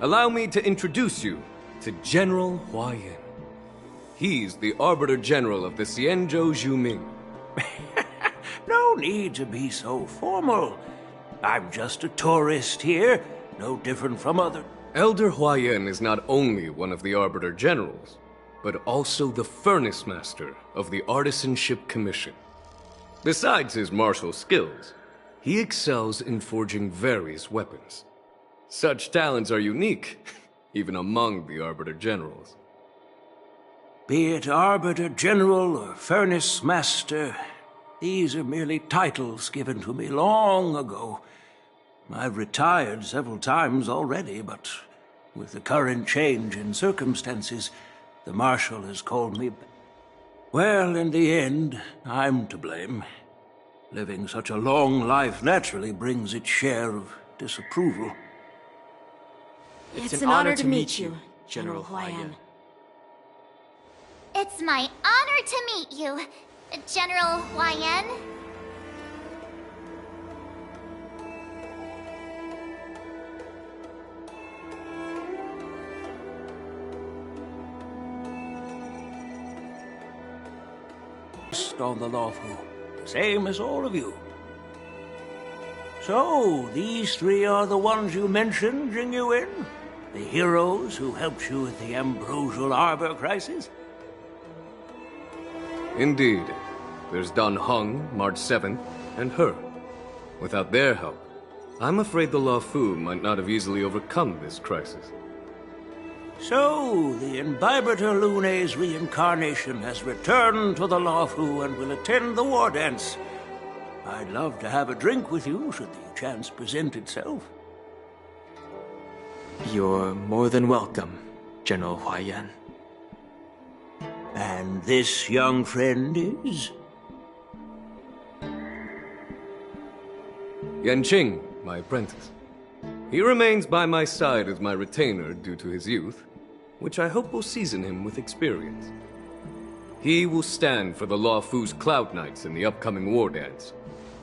allow me to introduce you to General Huayan. He's the Arbiter General of the Xianzhou Zhuming. No need to be so formal. I'm just a tourist here, no different from other... Elder Huayan is not only one of the Arbiter Generals, but also the Furnace Master of the Artisanship Commission. Besides his martial skills, he excels in forging various weapons. Such talents are unique, even among the Arbiter Generals. Be it Arbiter General or Furnace Master, these are merely titles given to me long ago. I've retired several times already, but with the current change in circumstances, the Marshal has called me... Well, in the end, I'm to blame. Living such a long life naturally brings its share of disapproval. It's an honor to meet you, General Huayan. It's my honor to meet you, General Huayan. On the lawful, same as all of you. So, these three are the ones you mentioned, Jingyuin? The heroes who helped you with the Ambrosial Arbor crisis? Indeed. There's Don Hung, March 7th, and her. Without their help, I'm afraid the Luofu might not have easily overcome this crisis. So, the Imbibitor Lune's reincarnation has returned to the Luofu and will attend the war dance. I'd love to have a drink with you, should the chance present itself. You're more than welcome, General Huayan. And this young friend is? Yanqing, my apprentice. He remains by my side as my retainer due to his youth, which I hope will season him with experience. He will stand for the Luofu's Cloud Knights in the upcoming war dance,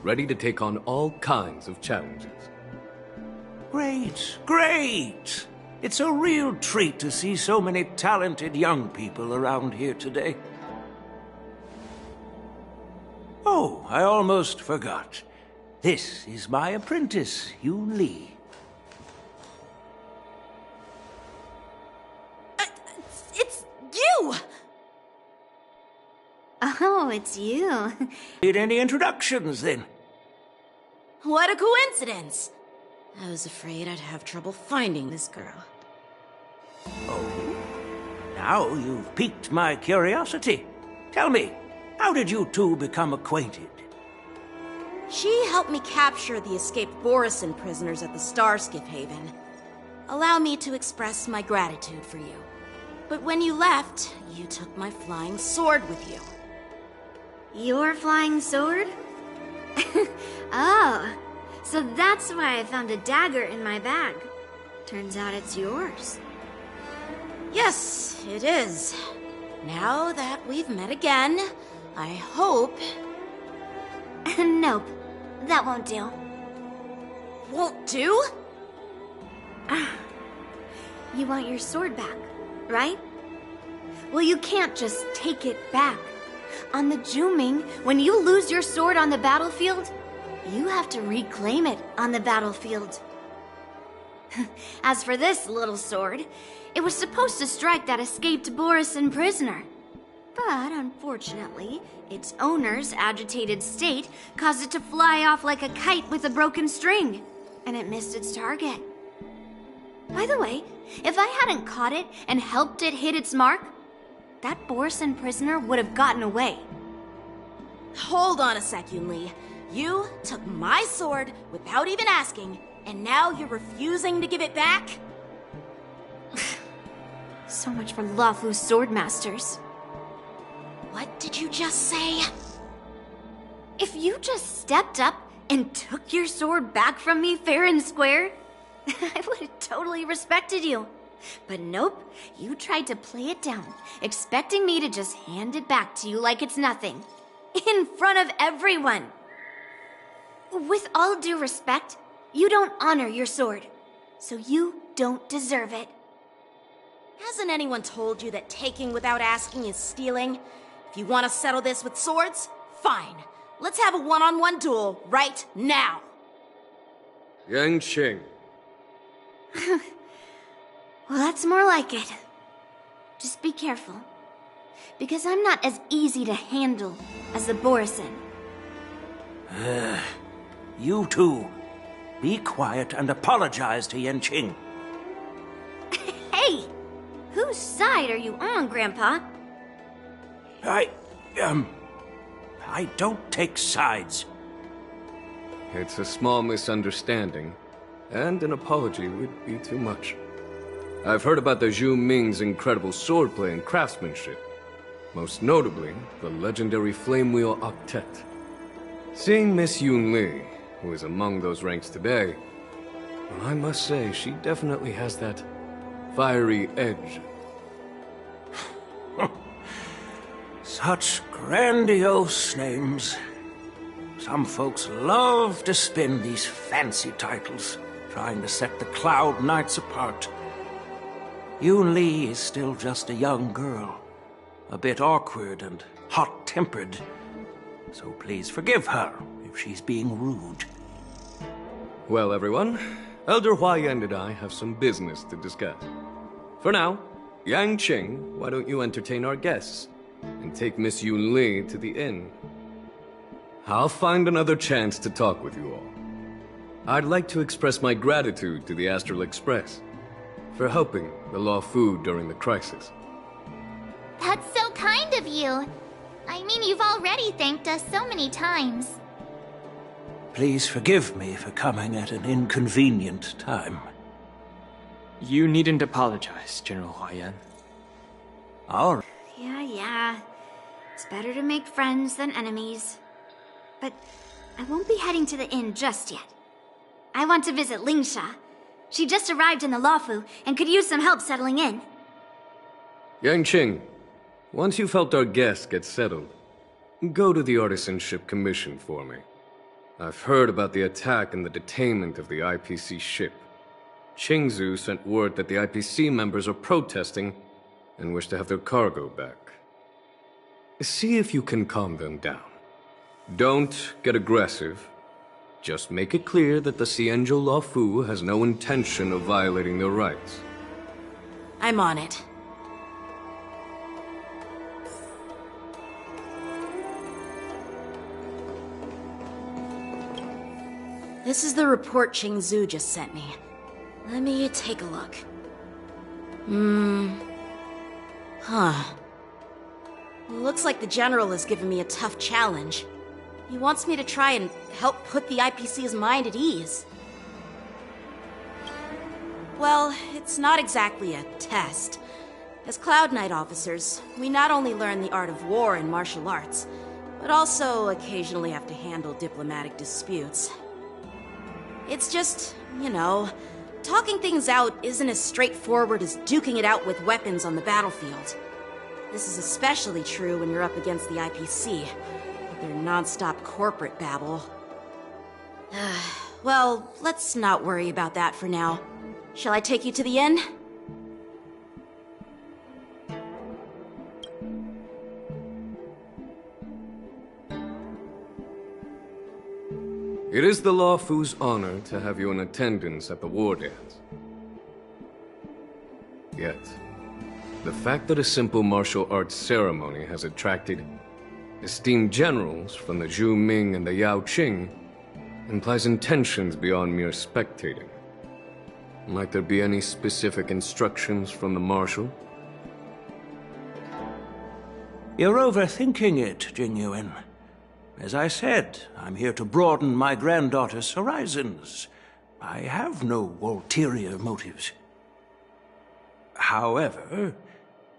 ready to take on all kinds of challenges. Great, great! It's a real treat to see so many talented young people around here today. Oh, I almost forgot. This is my apprentice, Yun Li. It's you! Oh, it's you. Need any introductions, then? What a coincidence! I was afraid I'd have trouble finding this girl. Oh? Now you've piqued my curiosity. Tell me, how did you two become acquainted? She helped me capture the escaped Borisin prisoners at the Starskiff Haven. Allow me to express my gratitude for you. But when you left, you took my flying sword with you. Your flying sword? Oh, so that's why I found a dagger in my bag. Turns out it's yours. Yes, it is. Now that we've met again, I hope... Nope, that won't do. Won't do? You want your sword back, right? Well, you can't just take it back. On the Zhuming, when you lose your sword on the battlefield, you have to reclaim it on the battlefield. As for this little sword, it was supposed to strike that escaped Borisin prisoner. But unfortunately, its owner's agitated state caused it to fly off like a kite with a broken string, and it missed its target. By the way, if I hadn't caught it and helped it hit its mark, that Borisin prisoner would have gotten away. Hold on a sec, Yun Li. You took my sword without even asking, and now you're refusing to give it back? So much for Luofu's sword masters. What did you just say? If you just stepped up and took your sword back from me fair and square, I would have totally respected you. But nope, you tried to play it down, expecting me to just hand it back to you like it's nothing. In front of everyone. With all due respect, you don't honor your sword. so you don't deserve it. Hasn't anyone told you that taking without asking is stealing? If you want to settle this with swords, fine. Let's have a one-on-one duel right now. Yang Qing. Well, that's more like it. Just be careful, because I'm not as easy to handle as the Borisin. You two, be quiet and apologize to Yan Qing. Hey! Whose side are you on, Grandpa? I don't take sides. It's a small misunderstanding, and an apology would be too much. I've heard about the Zhu Ming's incredible swordplay and craftsmanship. Most notably, the legendary Flame Wheel Octet. Seeing Miss Yun Li, who is among those ranks today, well, I must say she definitely has that fiery edge. Such grandiose names. Some folks love to spin these fancy titles, trying to set the Cloud Knights apart. Yun Li is still just a young girl, a bit awkward and hot-tempered, so please forgive her if she's being rude. Well, everyone, Elder Huayan and I have some business to discuss. For now, Yang Qing, why don't you entertain our guests and take Miss Yun Li to the inn? I'll find another chance to talk with you all. I'd like to express my gratitude to the Astral Express for helping the Law Fu during the crisis. That's so kind of you. I mean, you've already thanked us so many times. Please forgive me for coming at an inconvenient time. You needn't apologize, General Huayan. All right. Yeah. It's better to make friends than enemies. But I won't be heading to the inn just yet. I want to visit Lingsha. She just arrived in the Luofu and could use some help settling in. Yang Qing, once you've helped our guests get settled, go to the Artisanship Commission for me. I've heard about the attack and the detainment of the IPC ship. Qingzu sent word that the IPC members are protesting and wish to have their cargo back. See if you can calm them down. Don't get aggressive. Just make it clear that the Xianzhou Luofu has no intention of violating their rights. I'm on it. This is the report Qingzu just sent me. Let me take a look. Looks like the General has given me a tough challenge. He wants me to try and help put the IPC's mind at ease. Well, it's not exactly a test. As Cloud Knight officers, we not only learn the art of war and martial arts, but also occasionally have to handle diplomatic disputes. It's just, talking things out isn't as straightforward as duking it out with weapons on the battlefield. This is especially true when you're up against the IPC, with their non-stop corporate babble. Well, let's not worry about that for now. Shall I take you to the inn? It is the Luofu's honor to have you in attendance at the war dance. Yet, the fact that a simple martial arts ceremony has attracted esteemed generals from the Zhu Ming and the Yao Qing implies intentions beyond mere spectating. Might there be any specific instructions from the Marshal? You're overthinking it, Jingyuan. As I said, I'm here to broaden my granddaughter's horizons. I have no ulterior motives. However,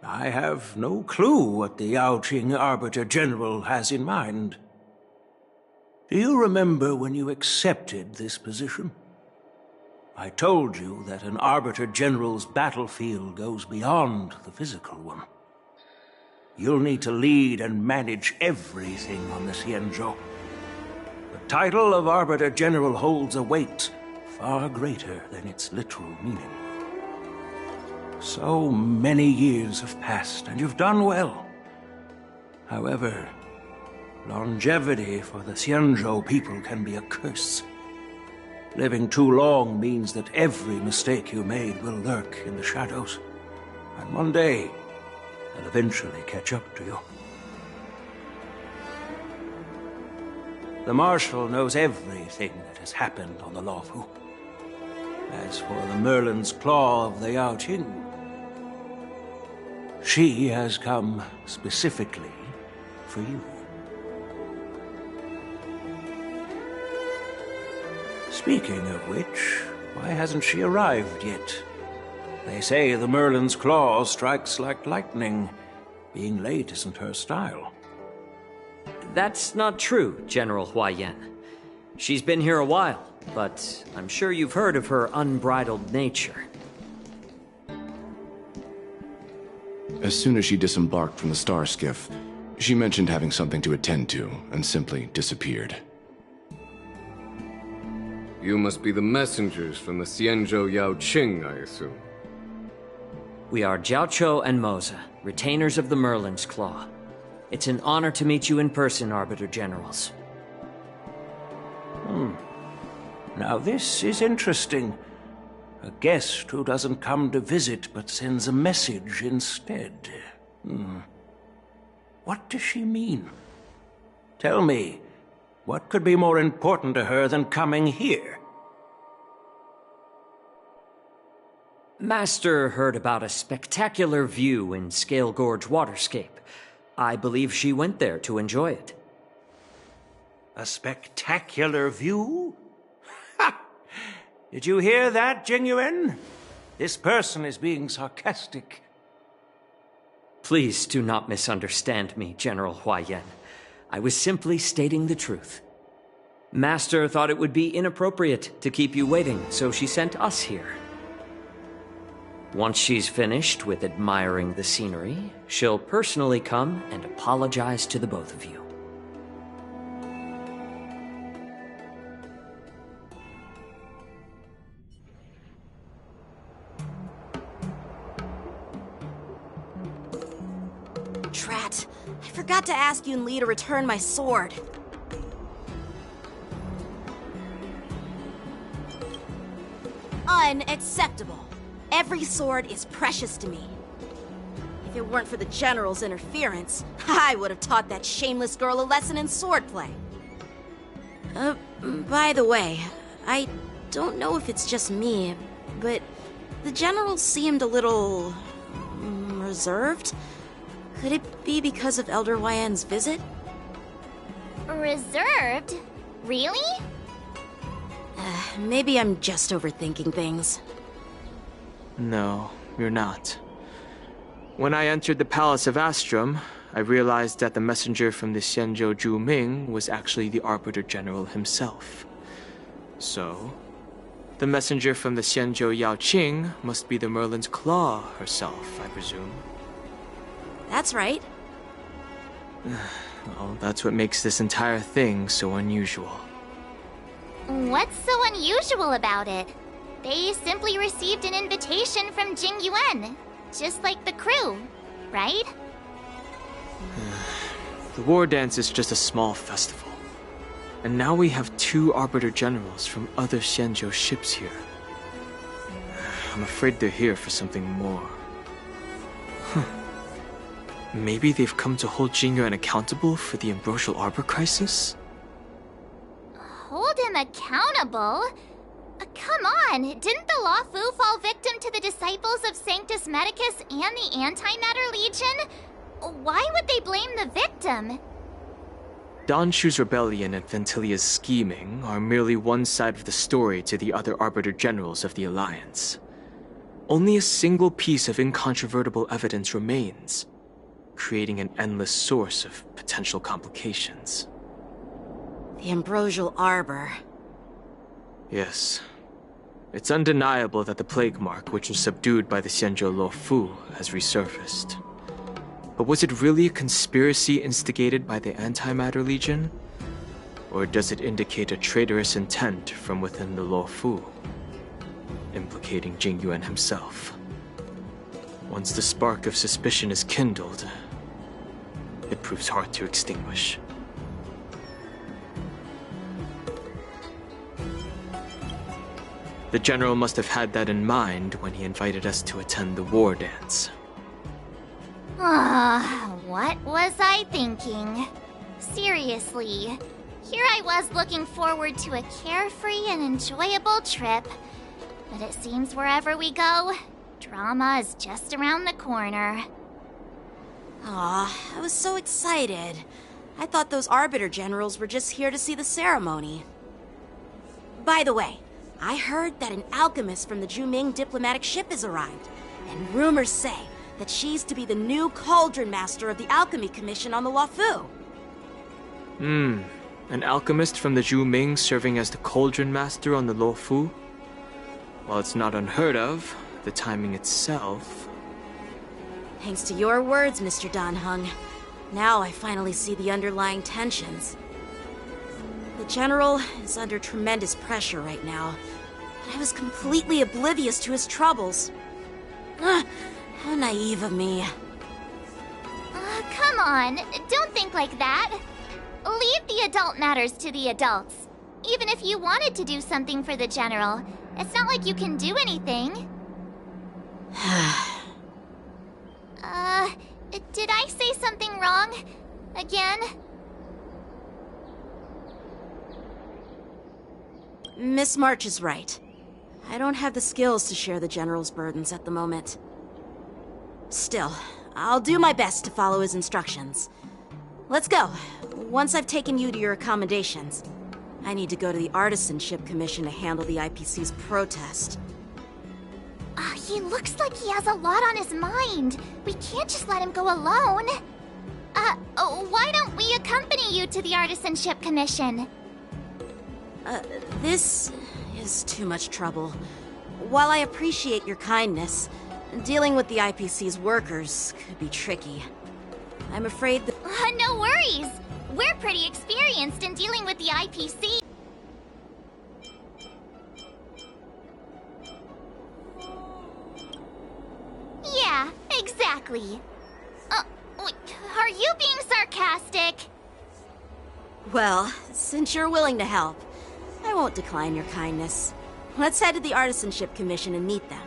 I have no clue what the Yaoqing Arbiter General has in mind. Do you remember when you accepted this position? I told you that an Arbiter General's battlefield goes beyond the physical one. You'll need to lead and manage everything on the Xianzhou. The title of Arbiter General holds a weight far greater than its literal meaning. So many years have passed, and you've done well. However, longevity for the Xianzhou people can be a curse. Living too long means that every mistake you made will lurk in the shadows. And one day, they'll eventually catch up to you. The Marshal knows everything that has happened on the Luofu. As for the Merlin's Claw of the Yaoqing, she has come specifically for you. Speaking of which, why hasn't she arrived yet? They say the Merlin's Claw strikes like lightning. Being late isn't her style. That's not true, General Huaiyan. She's been here a while, but I'm sure you've heard of her unbridled nature. As soon as she disembarked from the star skiff, she mentioned having something to attend to and simply disappeared. You must be the messengers from the Xianzhou Yaoqing, I assume. We are Jiaoqiu and Moza, retainers of the Merlin's Claw. It's an honor to meet you in person, Arbiter Generals. Now this is interesting. A guest who doesn't come to visit but sends a message instead. What does she mean? Tell me, what could be more important to her than coming here? Master heard about a spectacular view in Scale Gorge Waterscape. I believe she went there to enjoy it. A spectacular view? Ha! Did you hear that, Jingyuan? This person is being sarcastic. Please do not misunderstand me, General Huaiyan. I was simply stating the truth. Master thought it would be inappropriate to keep you waiting, so she sent us here. Once she's finished with admiring the scenery, she'll personally come and apologize to the both of you. Drat. I forgot to ask Yun Li to return my sword. Unacceptable. Every sword is precious to me. If it weren't for the General's interference, I would have taught that shameless girl a lesson in swordplay. By the way, I don't know if it's just me, but the General seemed a little reserved. Could it be because of Elder Huaiyan's visit? Reserved? Really? Maybe I'm just overthinking things. No, you're not. When I entered the Palace of Astrum, I realized that the messenger from the Xianzhou Zhuming was actually the Arbiter General himself. So, the messenger from the Xianzhou Yaoqing must be the Merlin's Claw herself, I presume. That's right. Well, that's what makes this entire thing so unusual. What's so unusual about it? They simply received an invitation from Jingyuan, just like the crew, right? The war dance is just a small festival. And now we have 2 Arbiter Generals from other Xianzhou ships here. I'm afraid they're here for something more. Maybe they've come to hold Jingyuan accountable for the Ambrosial Arbor crisis? Hold him accountable? Come on, didn't the Luofu fall victim to the disciples of Sanctus Medicus and the Antimatter Legion? Why would they blame the victim? Donshu's rebellion and Ventilia's scheming are merely one side of the story to the other Arbiter Generals of the Alliance. Only a single piece of incontrovertible evidence remains, creating an endless source of potential complications. The Ambrosial Arbor. Yes. It's undeniable that the plague mark, which was subdued by the Xianzhou Luofu, has resurfaced. But was it really a conspiracy instigated by the Antimatter Legion? Or does it indicate a traitorous intent from within the Luofu? implicating Jing Yuan himself. Once the spark of suspicion is kindled, it proves hard to extinguish. The General must have had that in mind when he invited us to attend the war dance. What was I thinking? Seriously, here I was looking forward to a carefree and enjoyable trip. But it seems wherever we go, drama is just around the corner. Aw, I was so excited. I thought those Arbiter Generals were just here to see the ceremony. By the way, I heard that an alchemist from the Juming diplomatic ship has arrived, and rumors say that she's to be the new Cauldron Master of the Alchemy Commission on the Luofu. An alchemist from the Juming serving as the Cauldron Master on the Luofu? While it's not unheard of, the timing itself... Thanks to your words, Mr. Danheng. Now I finally see the underlying tensions. The General is under tremendous pressure right now, but I was completely oblivious to his troubles. How naive of me. Come on, don't think like that. Leave the adult matters to the adults. Even if you wanted to do something for the General, it's not like you can do anything. Did I say something wrong? Again? Miss March is right. I don't have the skills to share the General's burdens at the moment. Still, I'll do my best to follow his instructions. Let's go. Once I've taken you to your accommodations, I need to go to the Artisanship Commission to handle the IPC's protest. He looks like he has a lot on his mind. We can't just let him go alone. Why don't we accompany you to the Artisanship Commission? This is too much trouble. While I appreciate your kindness, dealing with the IPC's workers could be tricky. I'm afraid that... No worries. We're pretty experienced in dealing with the IPC. Yeah, exactly. Are you being sarcastic? Well, since you're willing to help, I won't decline your kindness. Let's head to the Artisanship Commission and meet them.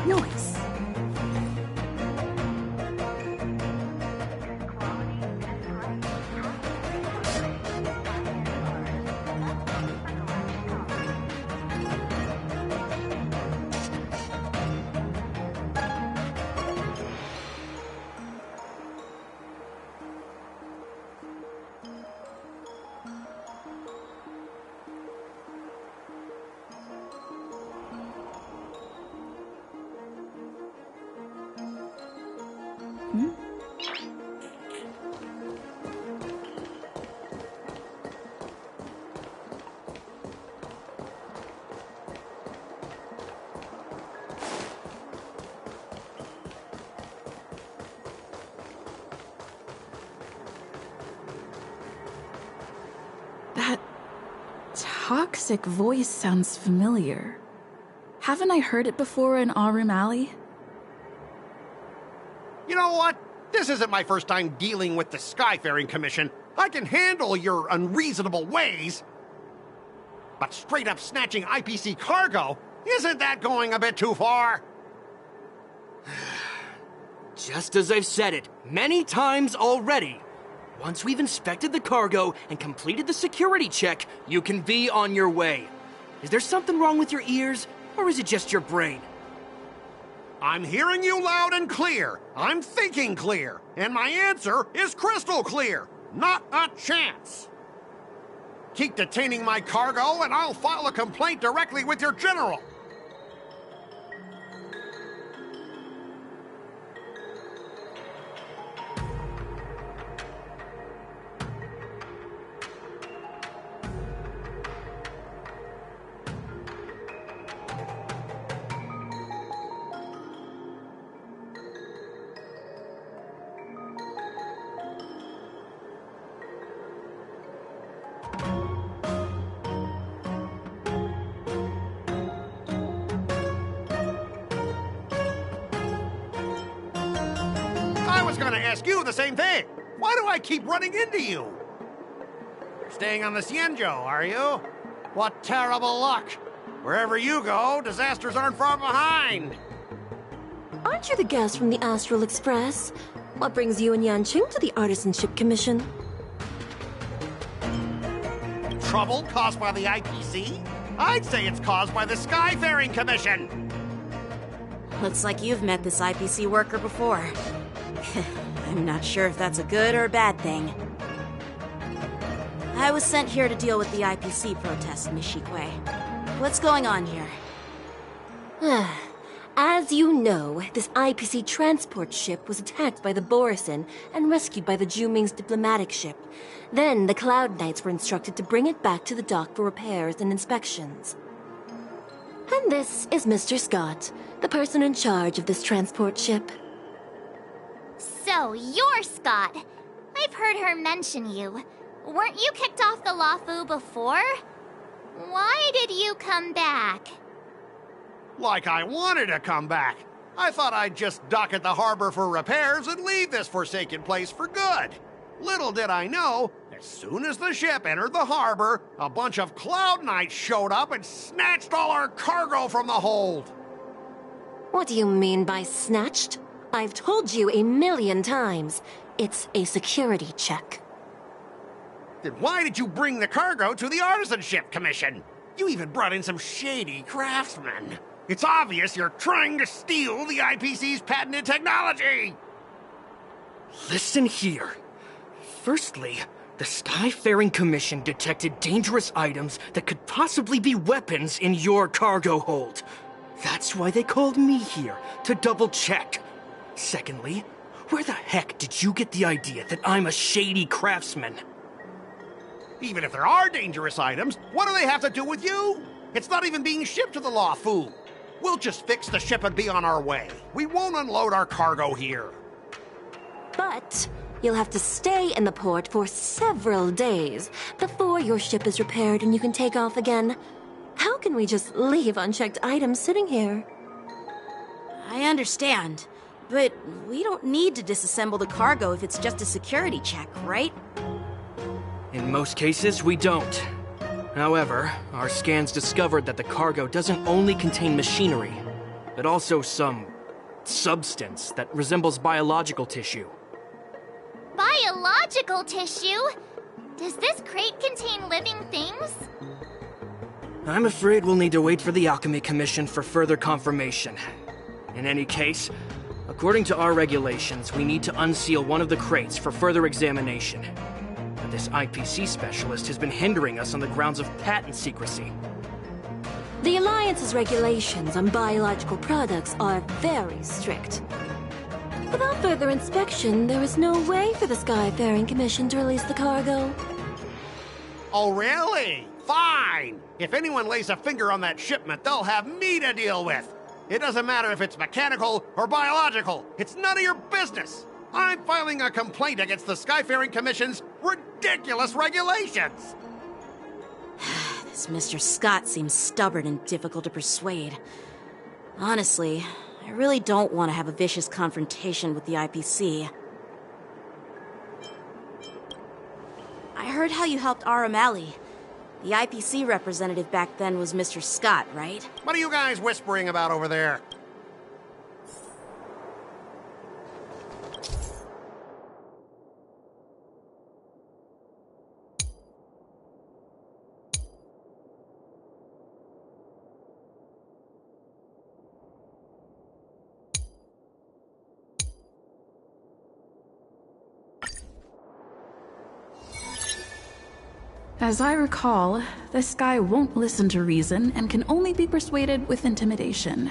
Noise. toxic voice sounds familiar. Haven't I heard it before in Arum Alley? You know what? This isn't my first time dealing with the Skyfaring Commission. I can handle your unreasonable ways. But straight up snatching IPC cargo, isn't that going a bit too far? Just as I've said it many times already. Once we've inspected the cargo and completed the security check, you can be on your way. Is there something wrong with your ears, or is it just your brain? I'm hearing you loud and clear. I'm thinking clear. And my answer is crystal clear. Not a chance. Keep detaining my cargo, and I'll file a complaint directly with your general. I was gonna ask you the same thing. Why do I keep running into you? You're staying on the Xianzhou, are you? What terrible luck. Wherever you go, disasters aren't far behind. Aren't you the guest from the Astral Express? What brings you and Yanqing to the Artisanship Commission? Trouble caused by the IPC? I'd say it's caused by the Skyfaring Commission. Looks like you've met this IPC worker before. I'm not sure if that's a good or a bad thing. I was sent here to deal with the IPC protest, Nishikwe. What's going on here? As you know, this IPC transport ship was attacked by the Borisin and rescued by the Juming's diplomatic ship. Then the Cloud Knights were instructed to bring it back to the dock for repairs and inspections. And this is Mr. Scott, the person in charge of this transport ship. So, you're Scott. I've heard her mention you. Weren't you kicked off the Luofu before? Why did you come back? Like I wanted to come back. I thought I'd just dock at the harbor for repairs and leave this forsaken place for good. Little did I know, as soon as the ship entered the harbor, a bunch of Cloud Knights showed up and snatched all our cargo from the hold. What do you mean by snatched? I've told you 1,000,000 times. It's a security check. Then why did you bring the cargo to the Artisanship Commission? You even brought in some shady craftsmen. It's obvious you're trying to steal the IPC's patented technology! Listen here. Firstly, the Skyfaring Commission detected dangerous items that could possibly be weapons in your cargo hold. That's why they called me here, to double-check. Secondly, where the heck did you get the idea that I'm a shady craftsman? Even if there are dangerous items, what do they have to do with you? It's not even being shipped to the Luofu. We'll just fix the ship and be on our way. We won't unload our cargo here. But you'll have to stay in the port for several days before your ship is repaired and you can take off again. How can we just leave unchecked items sitting here? I understand, but we don't need to disassemble the cargo if it's just a security check, right? In most cases, we don't. However, our scans discovered that the cargo doesn't only contain machinery, but also some substance that resembles biological tissue. Biological tissue? Does this crate contain living things? I'm afraid we'll need to wait for the Alchemy Commission for further confirmation. In any case, according to our regulations, we need to unseal one of the crates for further examination. But this IPC specialist has been hindering us on the grounds of patent secrecy. The Alliance's regulations on biological products are very strict. Without further inspection, there is no way for the Skyfaring Commission to release the cargo. Oh, really? Fine! If anyone lays a finger on that shipment, they'll have me to deal with. It doesn't matter if it's mechanical or biological. It's none of your business. I'm filing a complaint against the Skyfaring Commission's ridiculous regulations. This Mr. Scott seems stubborn and difficult to persuade. Honestly, I really don't want to have a vicious confrontation with the IPC. I heard how you helped Aramali. The IPC representative back then was Mr. Scott, right? What are you guys whispering about over there? As I recall, this guy won't listen to reason and can only be persuaded with intimidation.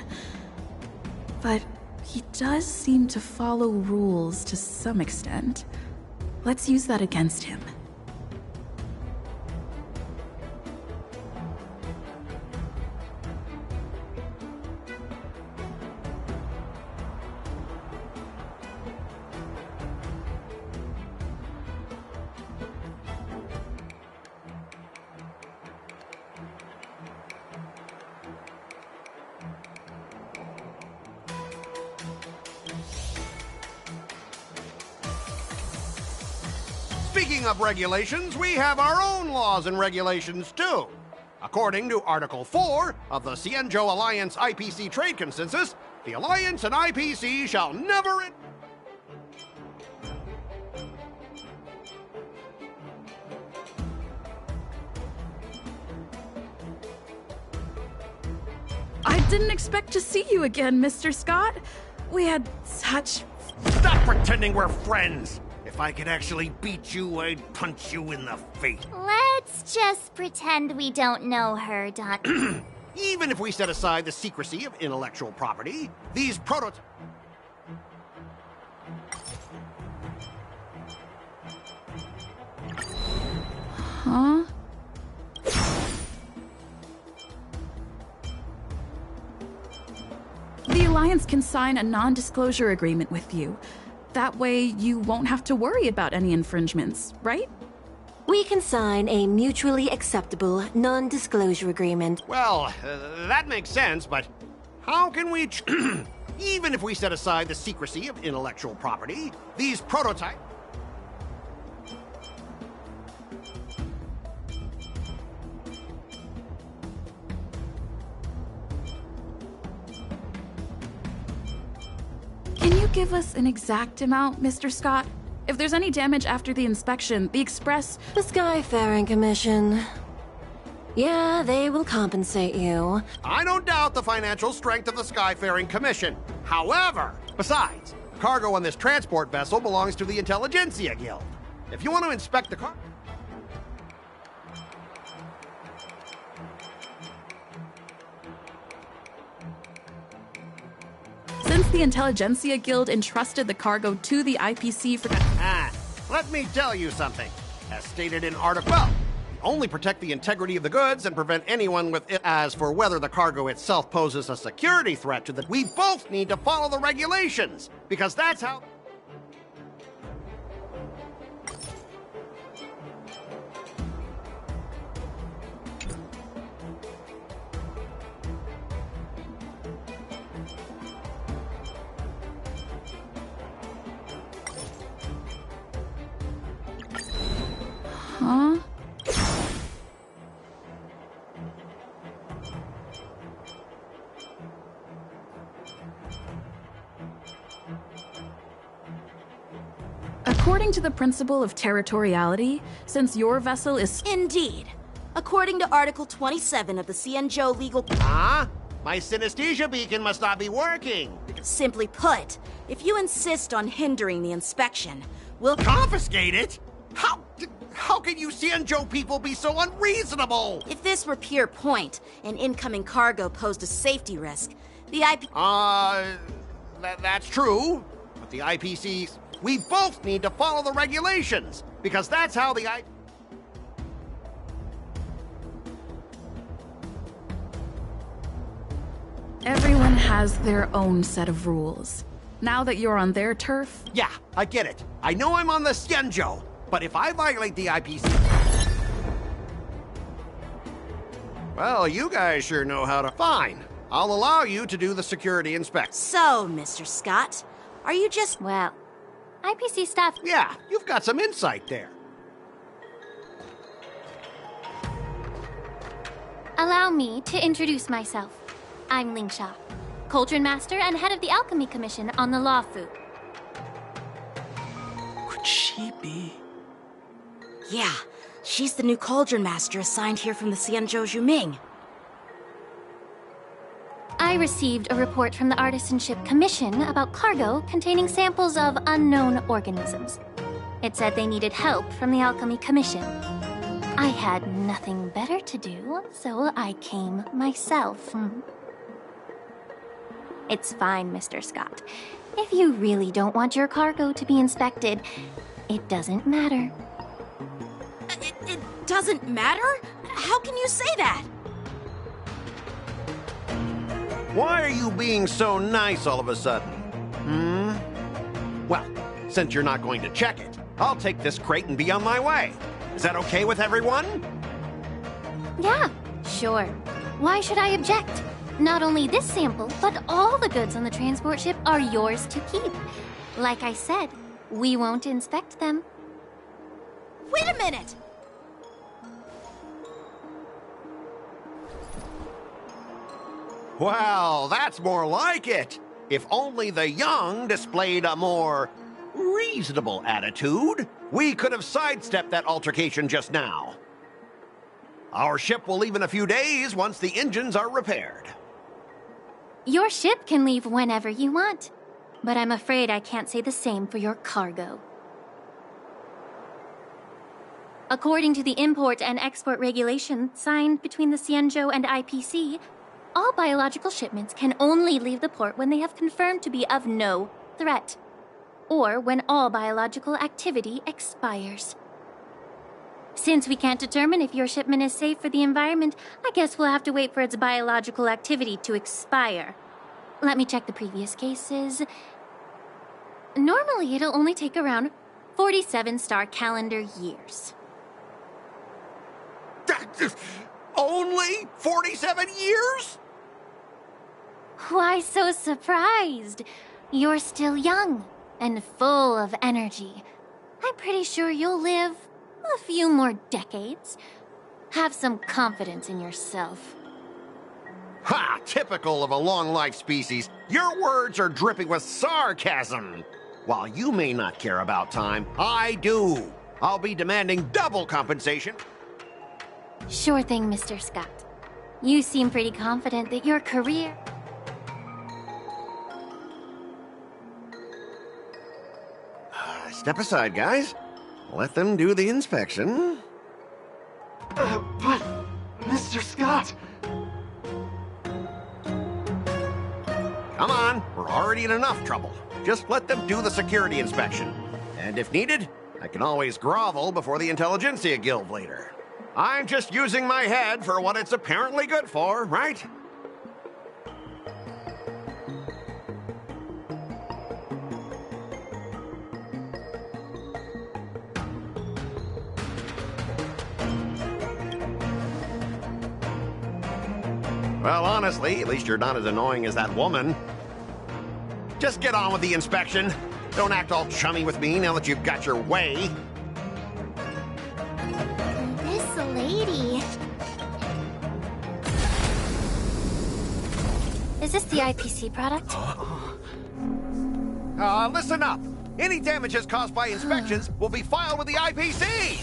But he does seem to follow rules to some extent. Let's use that against him. Speaking of regulations, we have our own laws and regulations too. According to Article 4 of the Xianzhou Alliance IPC Trade Consensus, the Alliance and IPC shall never... I didn't expect to see you again, Mr. Scott. We had such... Stop pretending we're friends! If I could actually beat you, I'd punch you in the face. Let's just pretend we don't know her, Doc. Even if we set aside the secrecy of intellectual property, these prototypes... Huh? The Alliance can sign a non-disclosure agreement with you. That way, you won't have to worry about any infringements, right? We can sign a mutually acceptable non-disclosure agreement. Well, that makes sense, but how can we... Even if we set aside the secrecy of intellectual property, these prototypes... Can you give us an exact amount, Mr. Scott? If there's any damage after the inspection, the Express... The Skyfaring Commission. Yeah, they will compensate you. I don't doubt the financial strength of the Skyfaring Commission. However, besides, cargo on this transport vessel belongs to the Intelligentsia Guild. If you want to inspect the car... Since the Intelligentsia Guild entrusted the cargo to the IPC for... Let me tell you something. As stated in Article 12, we only protect the integrity of the goods and prevent anyone with it. As for whether the cargo itself poses a security threat to the... We both need to follow the regulations, because that's how... Huh? According to the principle of territoriality, since your vessel is... Indeed. According to Article 27 of the Xianzhou Legal... Huh? My synesthesia beacon must not be working. Simply put, if you insist on hindering the inspection, we'll... Confiscate it? How can you Xianzhou people be so unreasonable? If this were pure point, and incoming cargo posed a safety risk, the IP... That's true. But the IPC... We both need to follow the regulations, because that's how the Everyone has their own set of rules. Now that you're on their turf... Yeah, I get it. I know I'm on the Xianzhou, but if I violate the IPC... Well, you guys sure know how to... Fine. I'll allow you to do the security inspection. So, Mr. Scott, are you just... Well, IPC stuff. Yeah, you've got some insight there. Allow me to introduce myself. I'm Ling Sha, Cauldron Master and head of the Alchemy Commission on the Law Fu. Could she be? Yeah, she's the new Cauldron Master assigned here from the Xianzhou Juming. I received a report from the Artisanship Commission about cargo containing samples of unknown organisms. It said they needed help from the Alchemy Commission. I had nothing better to do, so I came myself. It's fine, Mr. Scott. If you really don't want your cargo to be inspected, it doesn't matter. It doesn't matter? How can you say that? Why are you being so nice all of a sudden? Well, since you're not going to check it, I'll take this crate and be on my way. Is that okay with everyone? Yeah, sure. Why should I object? Not only this sample, but all the goods on the transport ship are yours to keep. Like I said, we won't inspect them. Wait a minute! Well, that's more like it. If only the young displayed a more reasonable attitude, we could have sidestepped that altercation just now. Our ship will leave in a few days once the engines are repaired. Your ship can leave whenever you want, but I'm afraid I can't say the same for your cargo. According to the import and export regulation signed between the Xianzhou and IPC, all biological shipments can only leave the port when they have confirmed to be of no threat, or when all biological activity expires. Since we can't determine if your shipment is safe for the environment, I guess we'll have to wait for its biological activity to expire. Let me check the previous cases. Normally, it'll only take around 47 star calendar years. Only 47 years? Why so surprised? You're still young and full of energy. I'm pretty sure you'll live a few more decades. Have some confidence in yourself. Ha! Typical of a long-life species. Your words are dripping with sarcasm. While you may not care about time, I do. I'll be demanding double compensation. Sure thing, Mr. Scott. You seem pretty confident that your career... Step aside, guys. Let them do the inspection. But, Mr. Scott... Come on, we're already in enough trouble. Just let them do the security inspection. And if needed, I can always grovel before the Intelligentsia Guild later. I'm just using my head for what it's apparently good for, right? Well, honestly, at least you're not as annoying as that woman. Just get on with the inspection. Don't act all chummy with me now that you've got your way. This lady... Is this the IPC product? Listen up. Any damages caused by inspections will be filed with the IPC.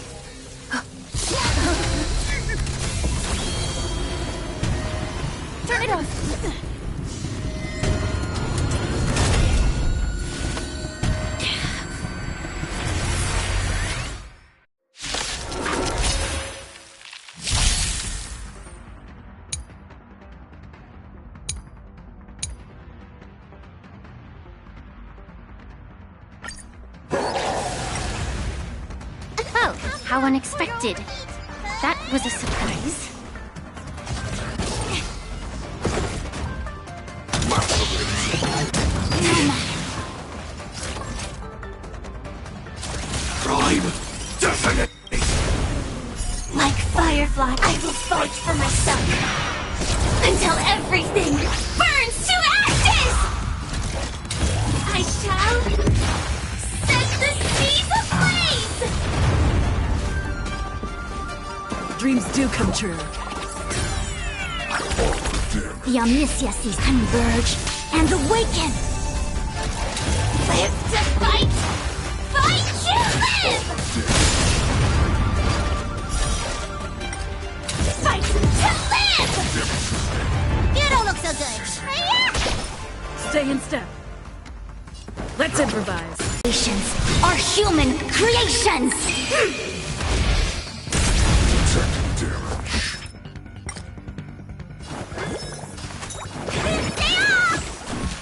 Turn it off! Oh, how unexpected. That was a surprise. Definitely. Like Firefly, I will fight for myself. Until everything burns to ashes! I shall set the seas ablaze! Dreams do come true. The omnisciences converge and awaken! Live to fight! Fight to live! Fight to live! You don't look so good. Stay in step. Let's improvise. Creations are human creations!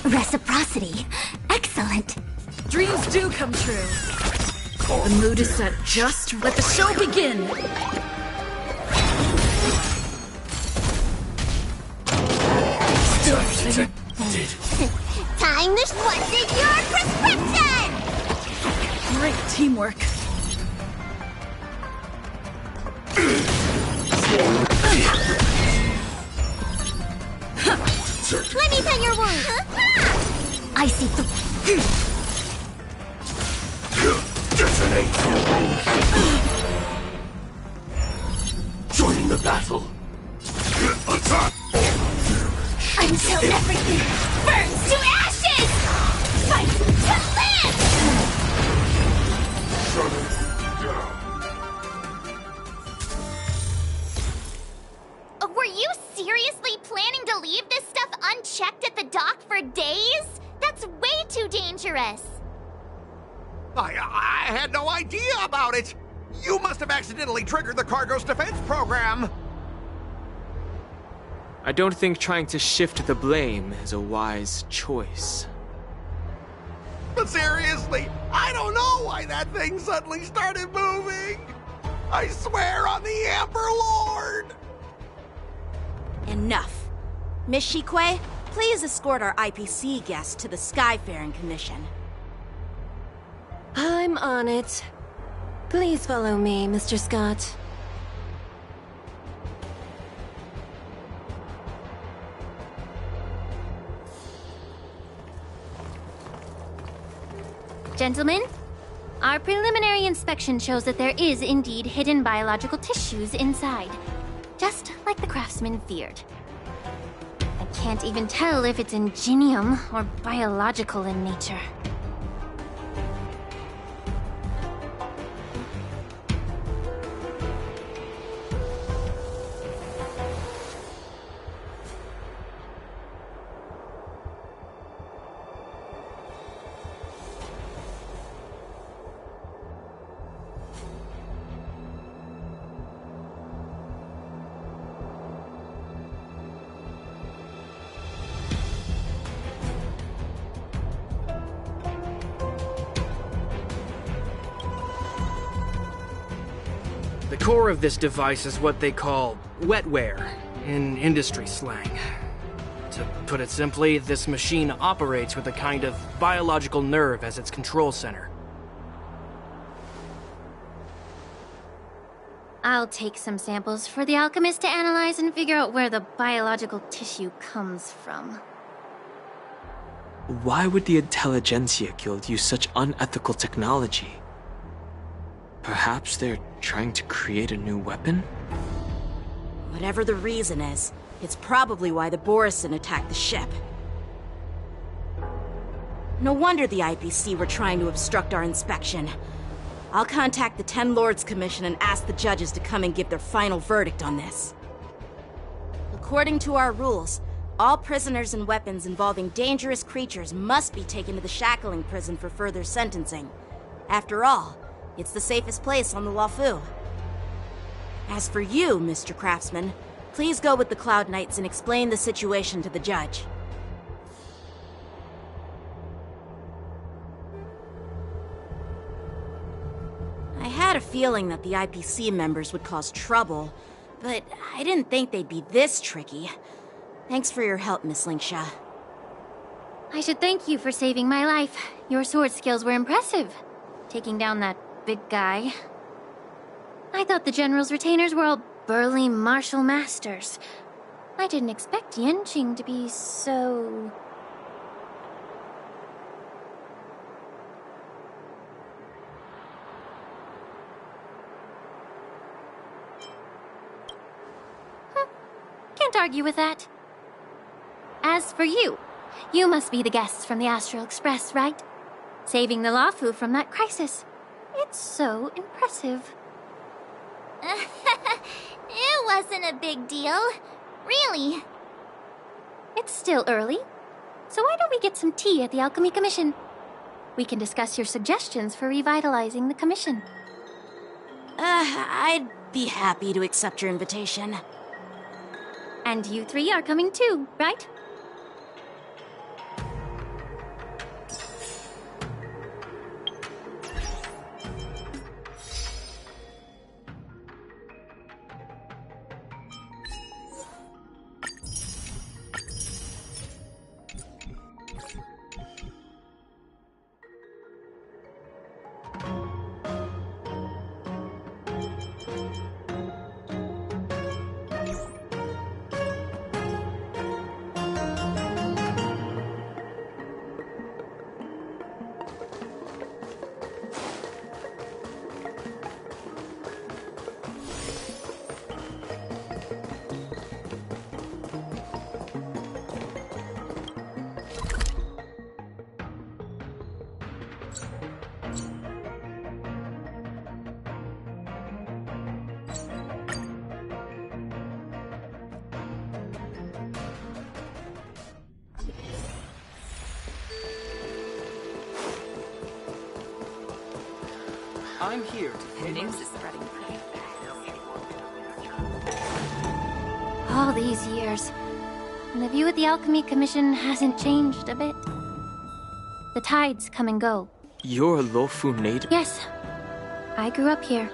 Reciprocity. Excellent. Dreams do come true. The mood is set just. Let the show begin. Time to question your prescription! Great teamwork. Let me pen your wound. I see the... Detonate! Join the battle! Attack! Until everything burns to ashes! Fight to live! Shut it down. Were you seriously planning to leave this stuff unchecked at the dock for days? That's way too dangerous. I had no idea about it! You must have accidentally triggered the cargo's defense program! I don't think trying to shift the blame is a wise choice. But seriously, I don't know why that thing suddenly started moving! I swear on the Emperor Lord! Enough. Miss Shikwe, please escort our IPC guest to the Skyfaring Commission. I'm on it. Please follow me, Mr. Scott. Gentlemen, our preliminary inspection shows that there is indeed hidden biological tissues inside. Just like the craftsman feared. I can't even tell if it's ingenium or biological in nature. The core of this device is what they call wetware in industry slang. To put it simply, this machine operates with a kind of biological nerve as its control center. I'll take some samples for the alchemist to analyze and figure out where the biological tissue comes from. Why would the Intelligentsia Guild use such unethical technology? Perhaps they're trying to create a new weapon? Whatever the reason is, it's probably why the Borisin attacked the ship. No wonder the IPC were trying to obstruct our inspection. I'll contact the Ten Lords Commission and ask the judges to come and give their final verdict on this. According to our rules, all prisoners and weapons involving dangerous creatures must be taken to the shackling prison for further sentencing. After all, it's the safest place on the Luofu. As for you, Mr. Craftsman, please go with the Cloud Knights and explain the situation to the judge. I had a feeling that the IPC members would cause trouble, but I didn't think they'd be this tricky. Thanks for your help, Miss Lingsha. I should thank you for saving my life. Your sword skills were impressive. Taking down that big guy. I thought the General's retainers were all burly martial masters. I didn't expect Yanqing to be so... Can't argue with that. As for you, you must be the guests from the Astral Express, right? Saving the Luofu from that crisis. It's so impressive. It wasn't a big deal. Really. It's still early. So why don't we get some tea at the Alchemy Commission? We can discuss your suggestions for revitalizing the commission. I'd be happy to accept your invitation. And you three are coming too, right? I'm here to pay my... All these years, and the view at the Alchemy Commission hasn't changed a bit. The tides come and go. You're a Luofu native? Yes. I grew up here,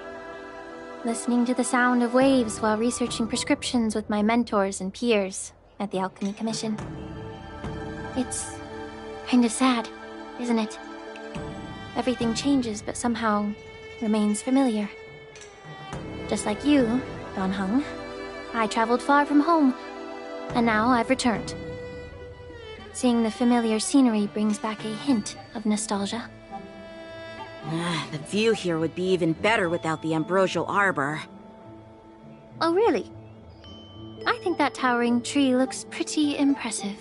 listening to the sound of waves while researching prescriptions with my mentors and peers at the Alchemy Commission. It's kinda sad, isn't it? Everything changes, but somehow remains familiar. Just like you, Dan Heng, I traveled far from home, and now I've returned. Seeing the familiar scenery brings back a hint of nostalgia. The view here would be even better without the ambrosial arbor. Oh, really? I think that towering tree looks pretty impressive.